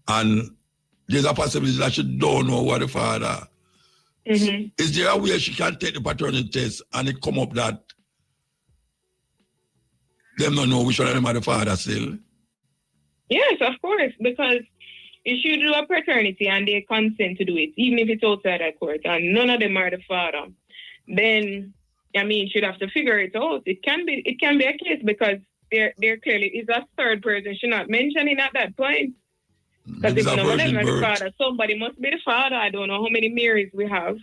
And there's a possibility that she don't know what the father. Is there a way she can take the paternity test and it come up that Them don't know which one of them are the father still. Yes, of course, because you should do a paternity and they consent to do it, even if it's outside of court, and none of them are the father. Then, I mean, you should have to figure it out. It can be a case because there clearly is a third person should not mention it at that point. Because if none of them are the father, somebody must be the father. I don't know how many Marys we have,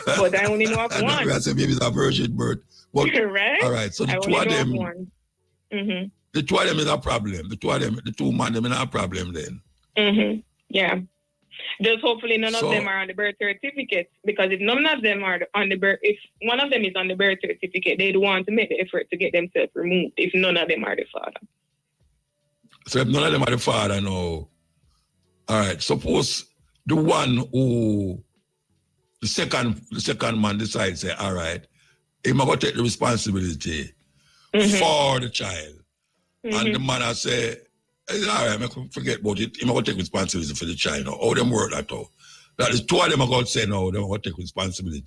but I only know of one. I said maybe it's a virgin birth. But, right? All right, so the two of them, mm-hmm. the two of them is a problem. The two men them is a problem then. Mm-hmm. Yeah. Just hopefully none of them are on the birth certificate, because if none of them are on the birth, if one of them is on the birth certificate, they'd want to make the effort to get themselves removed if none of them are the father. So if none of them are the father, no. All right, suppose the one who, the second man decides, say, all right, he's going to take the responsibility for the child. And the man I say, all right, I can forget about it. He's going to take responsibility for the child. Now, how them work that out? That is two of them are going to say, no, they're going to take responsibility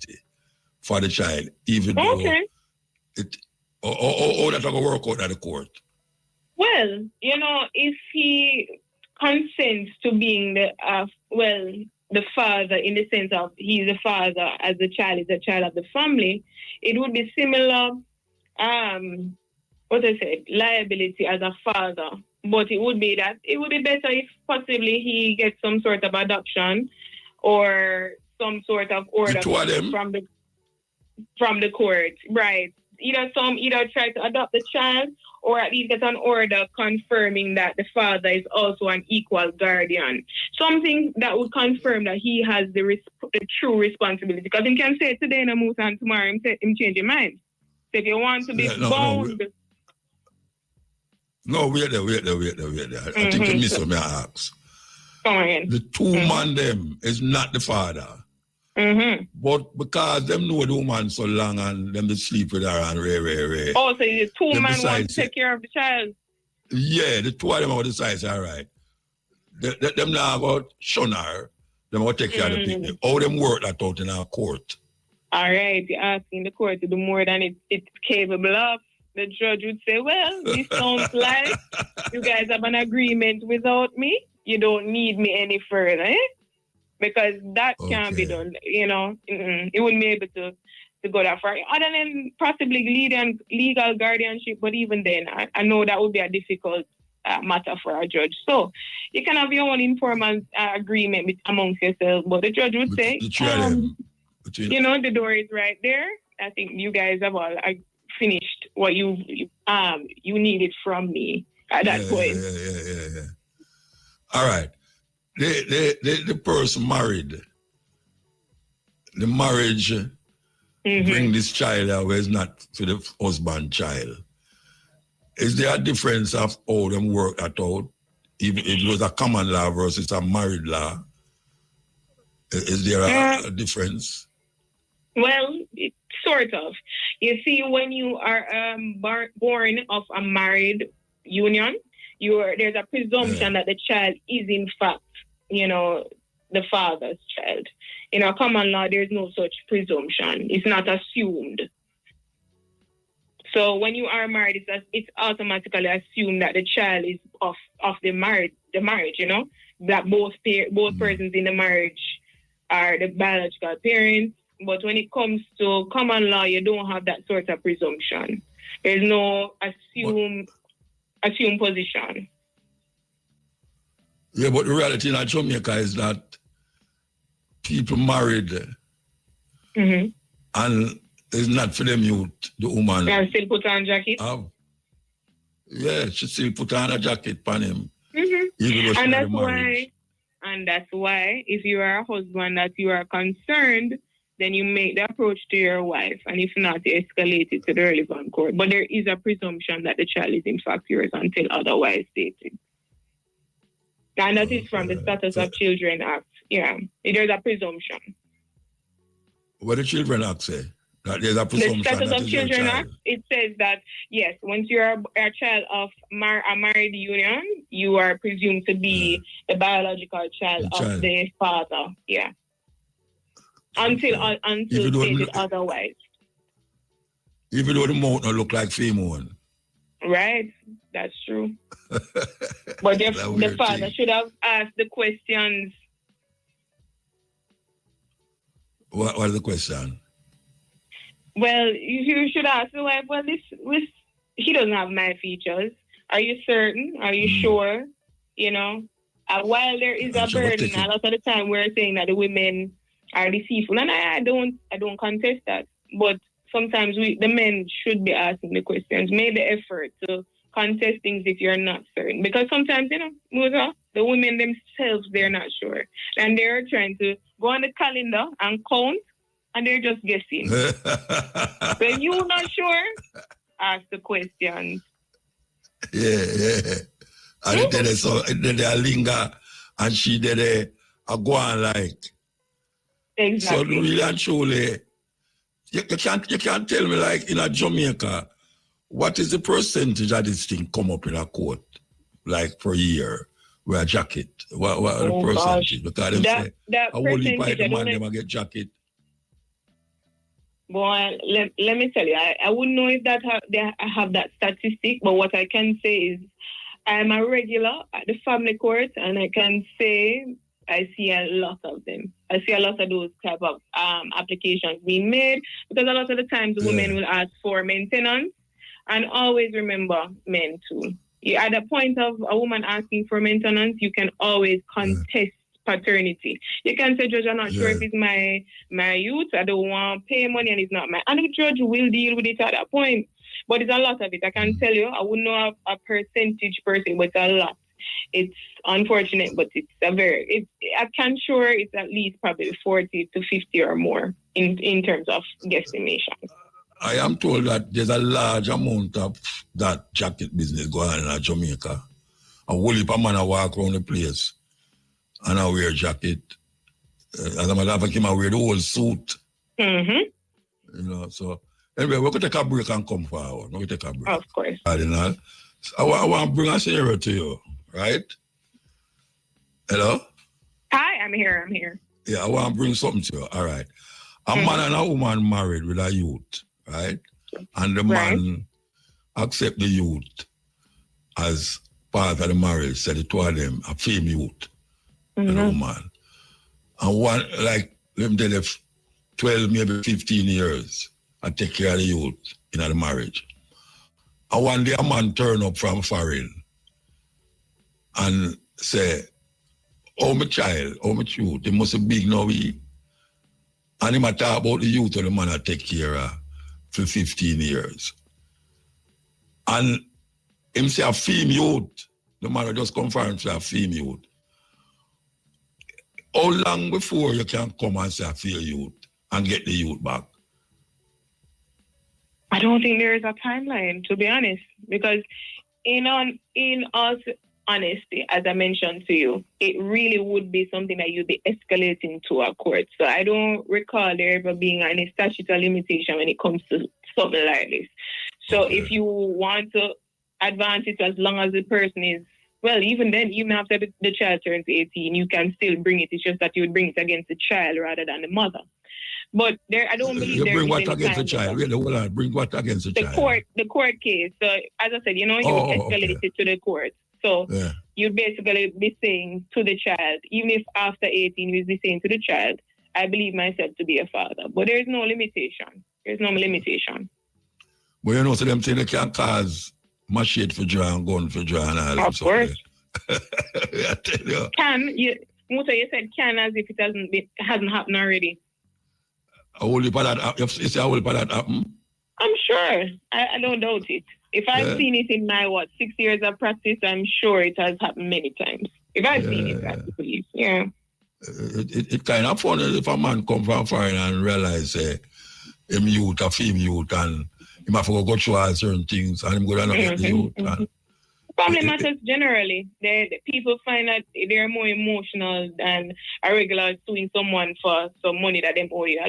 for the child, even though it, or that's going to work out at the court. Well, if he consents to being the father, in the sense of he's the father as the child is a child of the family, it would be similar, liability as a father. But it would be better if possibly he gets some sort of adoption or some sort of order from the court, right? Either try to adopt the child, or at least get an order confirming that the father is also an equal guardian. Something that would confirm that he has the true responsibility. Because he can say today in a moose and tomorrow him change your mind. So if you want to be bound... wait there. I think you miss what I ask. The two man them is not the father. But because them know the woman so long and them they sleep with her and ray. Oh, so the two men want to take care of the child? Yeah, the two of them will decide, all right. Them now go shun her, them will take care of the people. How them work that out in our court? All right, you're asking the court to do more than it's capable of. The judge would say, well, this sounds like you guys have an agreement without me. You don't need me any further, because that can't be done, It wouldn't be able to go that far. Other than possibly legal guardianship, but even then, I know that would be a difficult matter for a judge. So you can have your own informal agreement amongst yourselves, but the judge would say, the door is right there. I think you guys have all finished what you needed from me at that point. Yeah. All right. The person married. The marriage bring this child out where it's not for the husband child. Is there a difference of how them work at all? Even if it was a common law versus a married law, is there a difference? Well, sort of. You see, when you are born of a married union, there's a presumption that the child is in fact, the father's child. In our common law, there's no such presumption. It's not assumed. So when you are married, it's automatically assumed that the child is of the marriage, that both persons in the marriage are the biological parents. But when it comes to common law, you don't have that sort of presumption. There's no assumed position. Yeah, but the reality in Jamaica is that people married and it's not for them youth, the woman. And still put on jacket? Yeah, she still put on a jacket on him. And that's why, if you are a husband that you are concerned, then you make the approach to your wife, and if not, you escalate it to the relevant court. But there is a presumption that the child is in fact yours until otherwise stated. And that is from the Status of Children Act. Yeah, there's a presumption. What the Children Act say? That there's a presumption. The Status of Children Act, it says that, yes, once you're a child of a married union, you are presumed to be the biological child of the father. Yeah. Until stated otherwise. Even though the mouth don't look like female one. Right, that's true. But the father should have asked the questions. What is the question? Well, you should ask the wife, well, he doesn't have my features. Are you certain? Are you sure? You know, while there is a burden, a lot of the time we're saying that the women are deceitful, and I don't contest that. But sometimes the men should be asking the questions. Make the effort to contest things if you're not certain, because sometimes, you know, Musa, the women themselves, they're not sure, and they're trying to go on the calendar and count, and they're just guessing. When you're not sure, ask the questions. Yeah. And then they linger, and she did a go on like. Exactly. So really and truly, you can't tell me, like, in a Jamaica, what is the percentage of this thing come up in a court, like, per year, with a jacket? What the percentage? Gosh. Because they say, that a whole heap percentage, of the man them get jacket. Boy, let me tell you, I wouldn't know if they have that statistic, but what I can say is I'm a regular at the family court, and I can say I see a lot of them. I see a lot of those type of applications being made, because a lot of the times women will ask for maintenance, and always remember men too. At the point of a woman asking for maintenance, you can always contest paternity. You can say, Judge, I'm not sure if it's my youth, I don't want to pay money, and it's not my... And the judge will deal with it at that point. But it's a lot of it. I can tell you, I wouldn't know a percentage per se, but it's a lot. It's unfortunate, but it's I can sure it's at least probably 40 to 50 or more in terms of guesstimation. I am told that there's a large amount of that jacket business going on in Jamaica. A whole heap of man walk around the place and I wear jacket. As a matter of fact, I wear the whole suit. Mm-hmm. You know, so anyway, we're going to take a break and come forward. We're going to take a break. Of course. I want to bring a scenario to you, right? Hello? Hi, I'm here. Yeah, I want to bring something to you. All right. A man and a woman married with a youth, right? And the man accept the youth as part of the marriage, so the two of them, a female youth and a woman. And one, like, let me tell you, 12, maybe 15 years, I take care of the youth in the marriage. And one day a man turn up from foreign and say, oh, my child, oh, my youth, they must be big now, and he might talk about the youth of the man I take care of for 15 years. And him say a female youth, the man just confirmed say a female youth. How long before you can come and say a female youth and get the youth back? I don't think there is a timeline, to be honest, because in all honesty, as I mentioned to you, it really would be something that you'd be escalating to a court. So I don't recall there ever being any statutory limitation when it comes to something like this. So if you want to advance it as long as the person is, well, even then, even after the child turns 18, you can still bring it. It's just that you would bring it against the child rather than the mother. But I don't believe you there bring is what any against the child? Really, bring what against the child? The court case. So as I said, you escalate it to the court. So you'd basically be saying to the child, even if after 18 you'd be saying to the child, I believe myself to be a father. But there is no limitation. There's no limitation. But you know, so them saying they can't cause machete for draw and gun for draw and all that. Of course. I tell you. Muta, you said can as if it hasn't happened already. A whole heap of that, you say a whole heap of that happen? I'm sure. I don't doubt it. If I've seen it in my, 6 years of practice, I'm sure it has happened many times. If I've seen it, I believe. Yeah. It kind of funny if a man come from foreign and realize him youth, a female youth, and he might go through all certain things, and him go down and get the youth. Family matters generally. The people find that they're more emotional than a regular suing someone for some money that they owe you.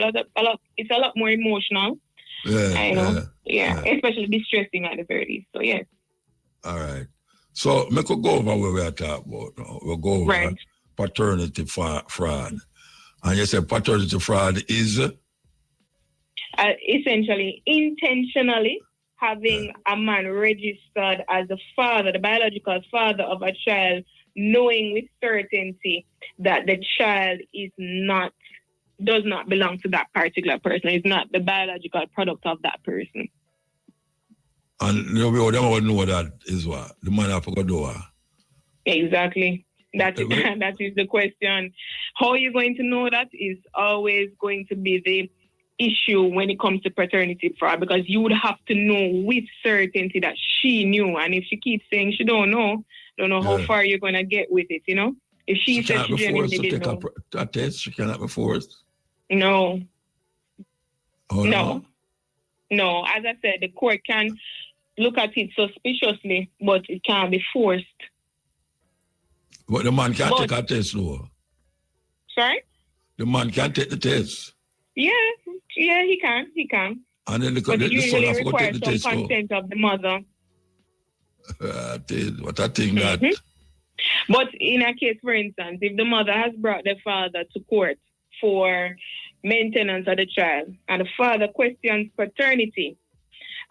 It's a lot more emotional. I know. Yeah. Especially distressing at the very least. So, yes. All right. So, we could go over where we are talking about now. We'll go over paternity fraud. And you said paternity fraud is? Essentially, intentionally having a man registered as the father, the biological father of a child, knowing with certainty that the child does not belong to that particular person. It's not the biological product of that person. And them would know that is what? The man have to go do. Exactly. That is the question. How you're going to know that is always going to be the issue when it comes to paternity fraud, because you would have to know with certainty that she knew. And if she keeps saying she don't know how far you're going to get with it, you know? If she says she genuinely didn't know. A test, she cannot be forced? No. Oh, no? No, as I said, the court can look at it suspiciously, but it can't be forced. But the man can't take a test, though. Sorry? The man can't take the test. Yeah, he can. And then but it usually son have to take the test. Consent of the mother. What I think that. But in a case, for instance, if the mother has brought the father to court for maintenance of the child, and the father questions paternity,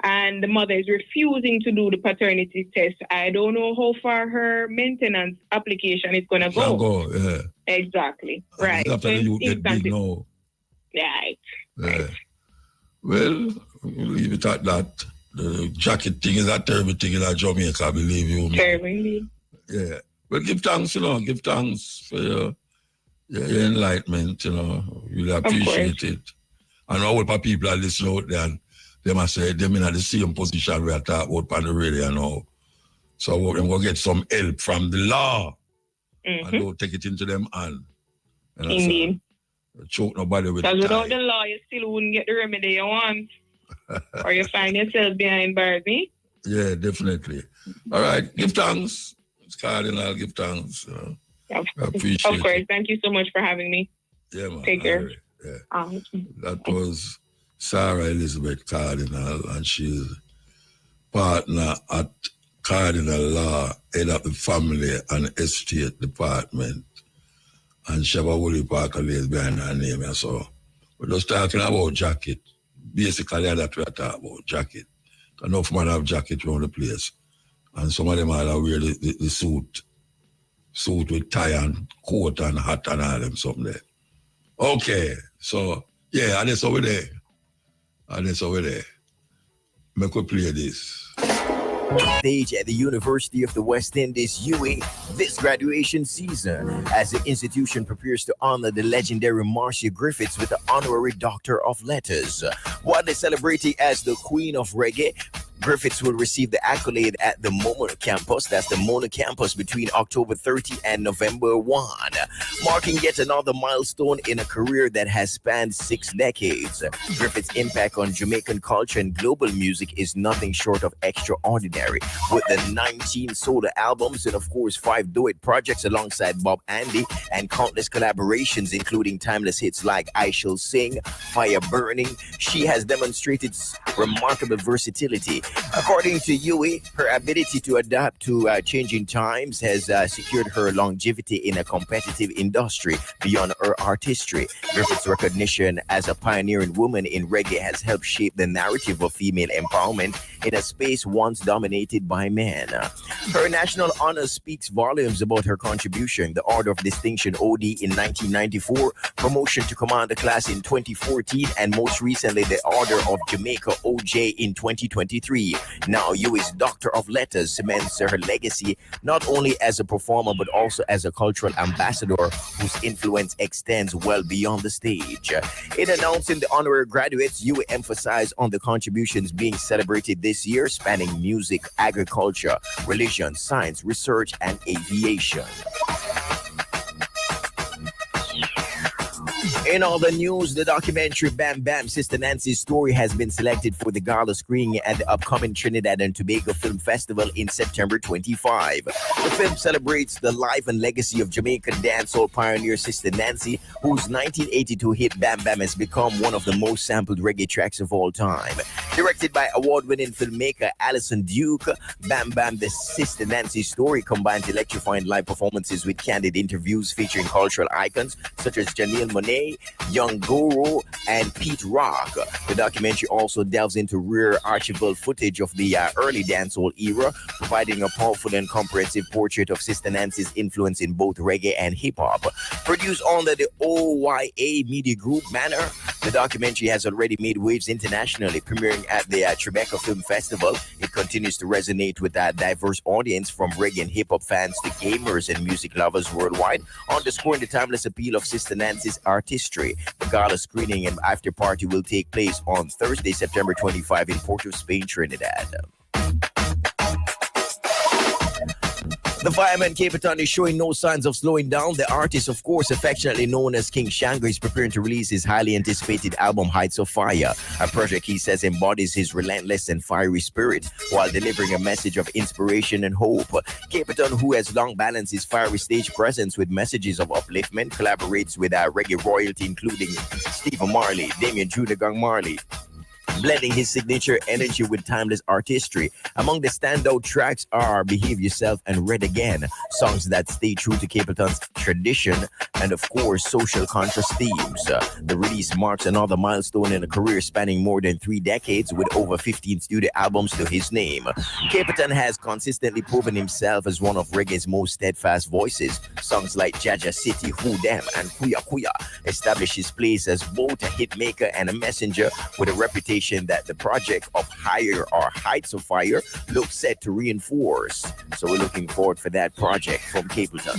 and the mother is refusing to do the paternity test, I don't know how far her maintenance application is going to go. Yeah. Exactly. And right. after you get big now. Right. Yeah. Right. Well, we'll leave it at that. The jacket thing is a terrible thing in Jamaica, I believe you. Terribly. Yeah. Well, give thanks, give thanks for your enlightenment, Really appreciate it. And all the people are listening out there, and they must say them in the same position we are talking about on the radio now. So we're going to get some help from the law. And don't take it into them hand. Indeed. Choke nobody with because without the law, you still wouldn't get the remedy you want. Or you find yourself behind bars, eh? Yeah, definitely. All right, give thanks. It's Cardinal, give thanks. I appreciate it. Of course. Thank you so much for having me. Yeah, man. Take care. Right. Yeah. That was Sarah Elizabeth Cardinal, and she's partner at Cardinal Law, head of the Family and Estate Department. And she have a Woolly Parker lays behind her name. And so we're just talking about jacket. Basically, that's what we're talking about, jacket. Enough man have jacket around the place. And some of them are wear the suit with tie and coat and hat and all them something there. Okay, so yeah, and that's over there. Make we play this. Stage at the University of the West Indies, UWI, this graduation season, as the institution prepares to honor the legendary Marcia Griffiths with the honorary Doctor of Letters. Widely celebrating as the Queen of Reggae, Griffiths will receive the accolade at the Mona campus, that's the Mona campus, between October 30 and November 1, marking yet another milestone in a career that has spanned 6 decades. Griffiths' impact on Jamaican culture and global music is nothing short of extraordinary, with the 19 solo albums and of course 5 duet projects alongside Bob Andy and countless collaborations, including timeless hits like I Shall Sing, Fire Burning. She has demonstrated remarkable versatility. According to UWI, her ability to adapt to changing times has secured her longevity in a competitive industry beyond her artistry. Griffith's recognition as a pioneering woman in reggae has helped shape the narrative of female empowerment in a space once dominated by men. Her national honor speaks volumes about her contribution: the Order of Distinction OD in 1994, promotion to Commander Class in 2014, and most recently the Order of Jamaica OJ in 2023. Now UWI's Doctor of Letters cements her legacy not only as a performer but also as a cultural ambassador whose influence extends well beyond the stage. In announcing the honorary graduates, UWI emphasized on the contributions being celebrated this year, spanning music, agriculture, religion, science, research, and aviation. In all the news, the documentary Bam Bam Sister Nancy's Story has been selected for the gala screening at the upcoming Trinidad and Tobago Film Festival in September 25. The film celebrates the life and legacy of Jamaican dancehall pioneer Sister Nancy, whose 1982 hit Bam Bam has become one of the most sampled reggae tracks of all time. Directed by award-winning filmmaker Alison Duke, Bam Bam the Sister Nancy Story combines electrifying live performances with candid interviews featuring cultural icons such as Janelle Monáe, Young Guru, and Pete Rock. The documentary also delves into rare archival footage of the early dancehall era, providing a powerful and comprehensive portrait of Sister Nancy's influence in both reggae and hip-hop. Produced under the OYA Media Group banner, the documentary has already made waves internationally, premiering at the Tribeca Film Festival. It continues to resonate with a diverse audience from reggae and hip-hop fans to gamers and music lovers worldwide, underscoring the timeless appeal of Sister Nancy's artistry. The gala screening and after party will take place on Thursday, September 25 in Port of Spain, Trinidad. The fireman Capitan is showing no signs of slowing down. The artist, of course, affectionately known as King Shango, is preparing to release his highly anticipated album Heights of Fire, a project he says embodies his relentless and fiery spirit while delivering a message of inspiration and hope. Capitan, who has long balanced his fiery stage presence with messages of upliftment, collaborates with reggae royalty including Stephen Marley, Damien Junior Gang Marley, blending his signature energy with timeless artistry. Among the standout tracks are Behave Yourself and Red Again, songs that stay true to Capitan's tradition and, of course, social conscious themes. The release marks another milestone in a career spanning more than 3 decades with over 15 studio albums to his name. Capitan has consistently proven himself as one of reggae's most steadfast voices. Songs like Jaja City, Who Them, and Kuya Kuya establish his place as both a hitmaker and a messenger, with a reputation that the project of Higher or Heights of Fire looks set to reinforce. So we're looking forward for that project from Capleton.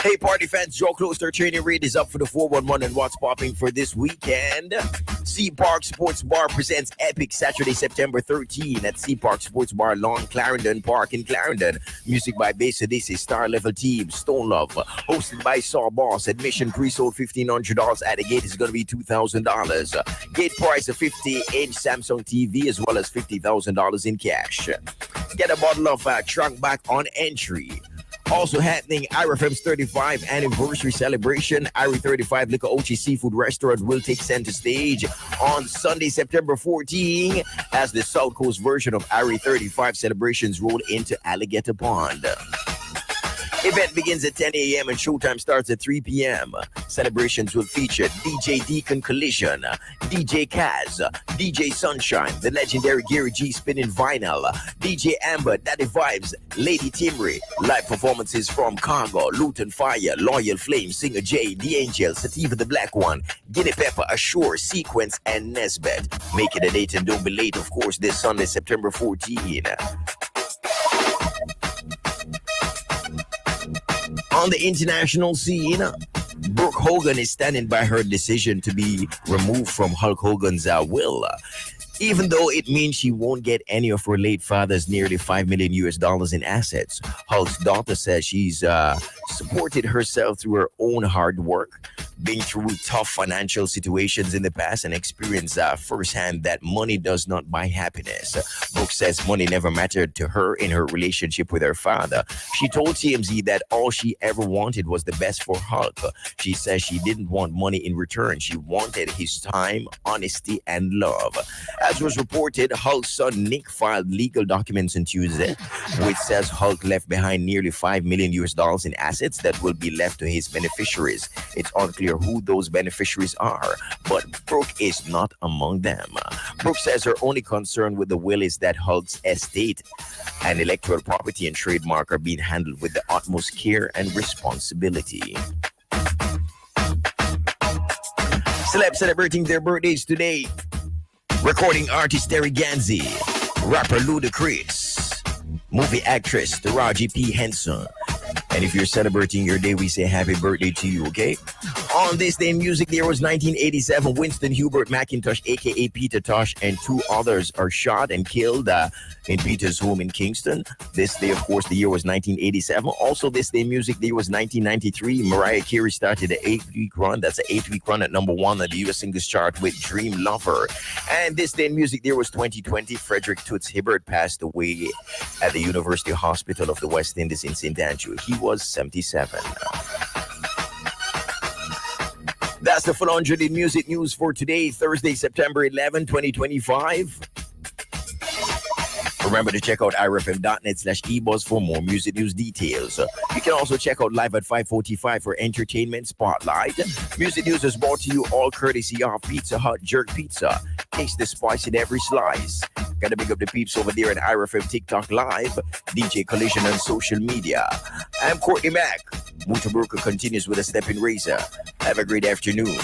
Hey, party fans, Joe Closter training rate is up for the 411 and what's popping for this weekend. Sea Park Sports Bar presents Epic Saturday, September 13 at Sea Park Sports Bar, Lawn Clarendon Park in Clarendon. Music by Bass Odyssey, Star Level Team, Stone Love, hosted by Saw Boss. Admission pre-sold $1,500 at the gate is going to be $2,000. Gate price of 50-inch Samsung TV as well as $50,000 in cash. Get a bottle of Trunk Back on entry. Also happening, IRFM's 35th anniversary celebration. IRI 35 Liquor Ochi Seafood Restaurant will take center stage on Sunday, September 14, as the South Coast version of IRI 35 celebrations roll into Alligator Pond. Event begins at 10 a.m. and showtime starts at 3 p.m. Celebrations will feature DJ Deacon Collision, DJ Kaz, DJ Sunshine, the legendary Gary G spinning vinyl, DJ Amber, Daddy Vibes, Lady Timry, live performances from Cargo, Luton Fire, Loyal Flame, Singer J, The Angel, Sativa the Black One, Guinea Pepper, Assure, Sequence, and Nesbet. Make it a date and don't be late, of course, this Sunday, September 14. On the international scene, Brooke Hogan is standing by her decision to be removed from Hulk Hogan's will, even though it means she won't get any of her late father's nearly $5 million in assets. Hulk's daughter says she's supported herself through her own hard work, been through tough financial situations in the past, and experienced firsthand that money does not buy happiness. Brooke says money never mattered to her in her relationship with her father. She told TMZ that all she ever wanted was the best for Hulk. She says she didn't want money in return. She wanted his time, honesty, and love. As was reported, Hulk's son Nick filed legal documents on Tuesday, which says Hulk left behind nearly $5 million in assets that will be left to his beneficiaries. It's unclear who those beneficiaries are, but Brooke is not among them. Brooke says her only concern with the will is that Hulk's estate and electoral property and trademark are being handled with the utmost care and responsibility. Celebs celebrating their birthdays today. Recording artist Terry Ganzi, rapper Ludacris, movie actress Taraji P. Henson. And if you're celebrating your day, we say happy birthday to you, okay? On this day in music, there was 1987. Winston Hubert McIntosh, a.k.a. Peter Tosh, and 2 others are shot and killed in Peter's home in Kingston. This day, of course, the year was 1987. Also, this day in music, the year was 1993. Mariah Carey started an 8-week run. That's an 8-week run at number 1 on the U.S. Singles Chart with Dream Lover. And this day in music, there was 2020. Frederick Toots Hibbert passed away at the University Hospital of the West Indies in St. Andrew. He was 77. That's the full 100 in music news for today, Thursday, September 11, 2025. Remember to check out irfm.net/ebuzz for more music news details. You can also check out live at 5:45 for Entertainment Spotlight. Music news is brought to you all courtesy of Pizza Hut Jerk Pizza. Taste the spice in every slice. Gotta big up the peeps over there at IRFM TikTok Live, DJ Collision on social media. I'm Courtney Mack. MUTABARUTA continues with a stepping razor. Have a great afternoon.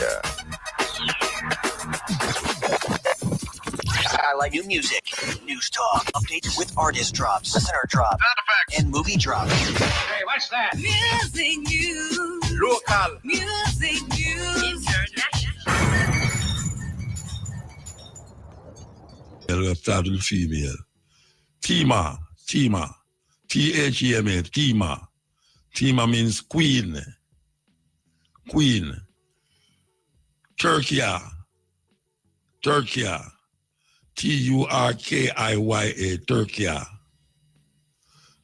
I like new music, news talk, updates with artist drops, listener drops, and movie drops. Hey, what's that? Music news. Local. Music news. Let's start with the female. Tima. Thema, Tima. Tima means queen. Turkia. Turkia, Turkia.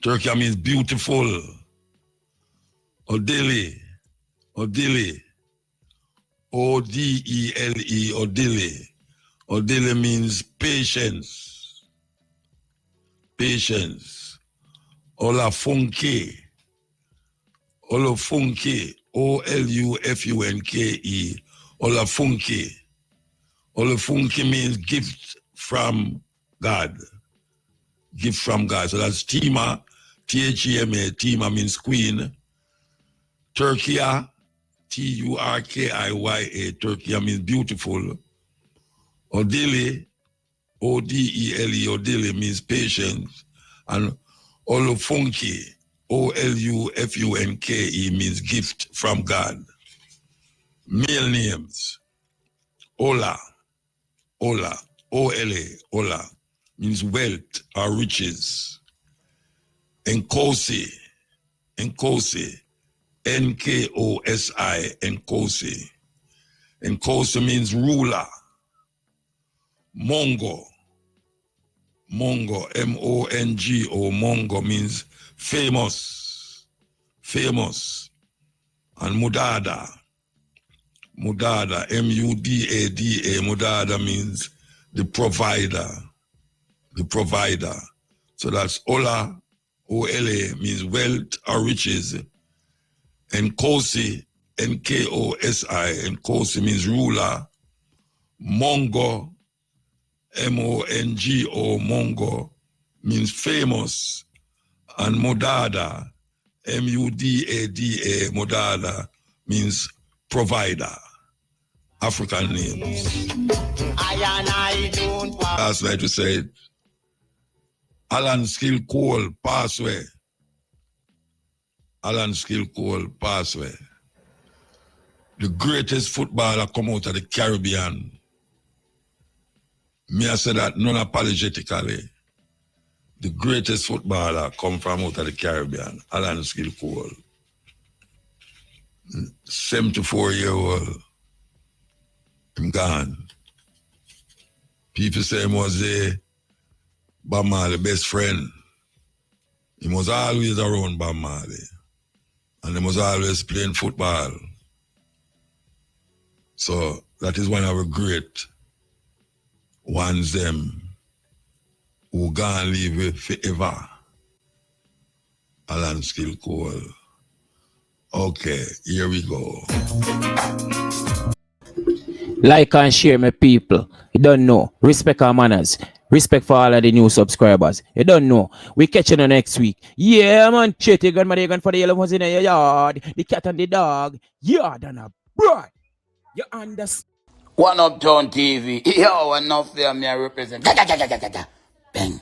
Turkia means beautiful. Odile. Odile, Odile. Odile means patience. Olafunke. Olafunke, Olufunke. Olafunke. Olafunke means gift from God. Gift from God. So that's Tima, Thema. Tima means queen. Turkia, Turkia. Turkia means beautiful. Odile, Odele. Odile means patience. And Olufunke, Olufunke means gift from God. Male names. Ola, Ola means wealth or riches. Nkosi, Nkosi, Nkosi. Nkosi means ruler. Mongo, Mongo, Mongo means famous. And Mudada, Mudada, Mudada means the provider. So that's Ola, Ola means wealth or riches. And Nkosi, Nkosi means ruler. Mongo, Mongo means famous. And Mudada, Mudada means provider. African names. That's like to say, Alan Skill Cole, passway. Alan Skill Cole, passway. The greatest footballer come out of the Caribbean. Me I say that non-apologetically. The greatest footballer come from out of the Caribbean. Alan Skill Cole. 74-year-old. I'm gone. People say he was Bob Marley best friend. He was always around Bob Marley. And he was always playing football. So that is one of the great ones them who gonna live forever. Alan Skill Cole. Okay, here we go. Like and share, my people. You don't know. Respect our manners. Respect for all of the new subscribers. You don't know. We catch you next week. Yeah, man. Shit, you got my gun for the yellow ones in your yard. The cat and the dog. Yard and a boy. You understand? One Uptown TV. Yo, enough there, me I represent. Bang.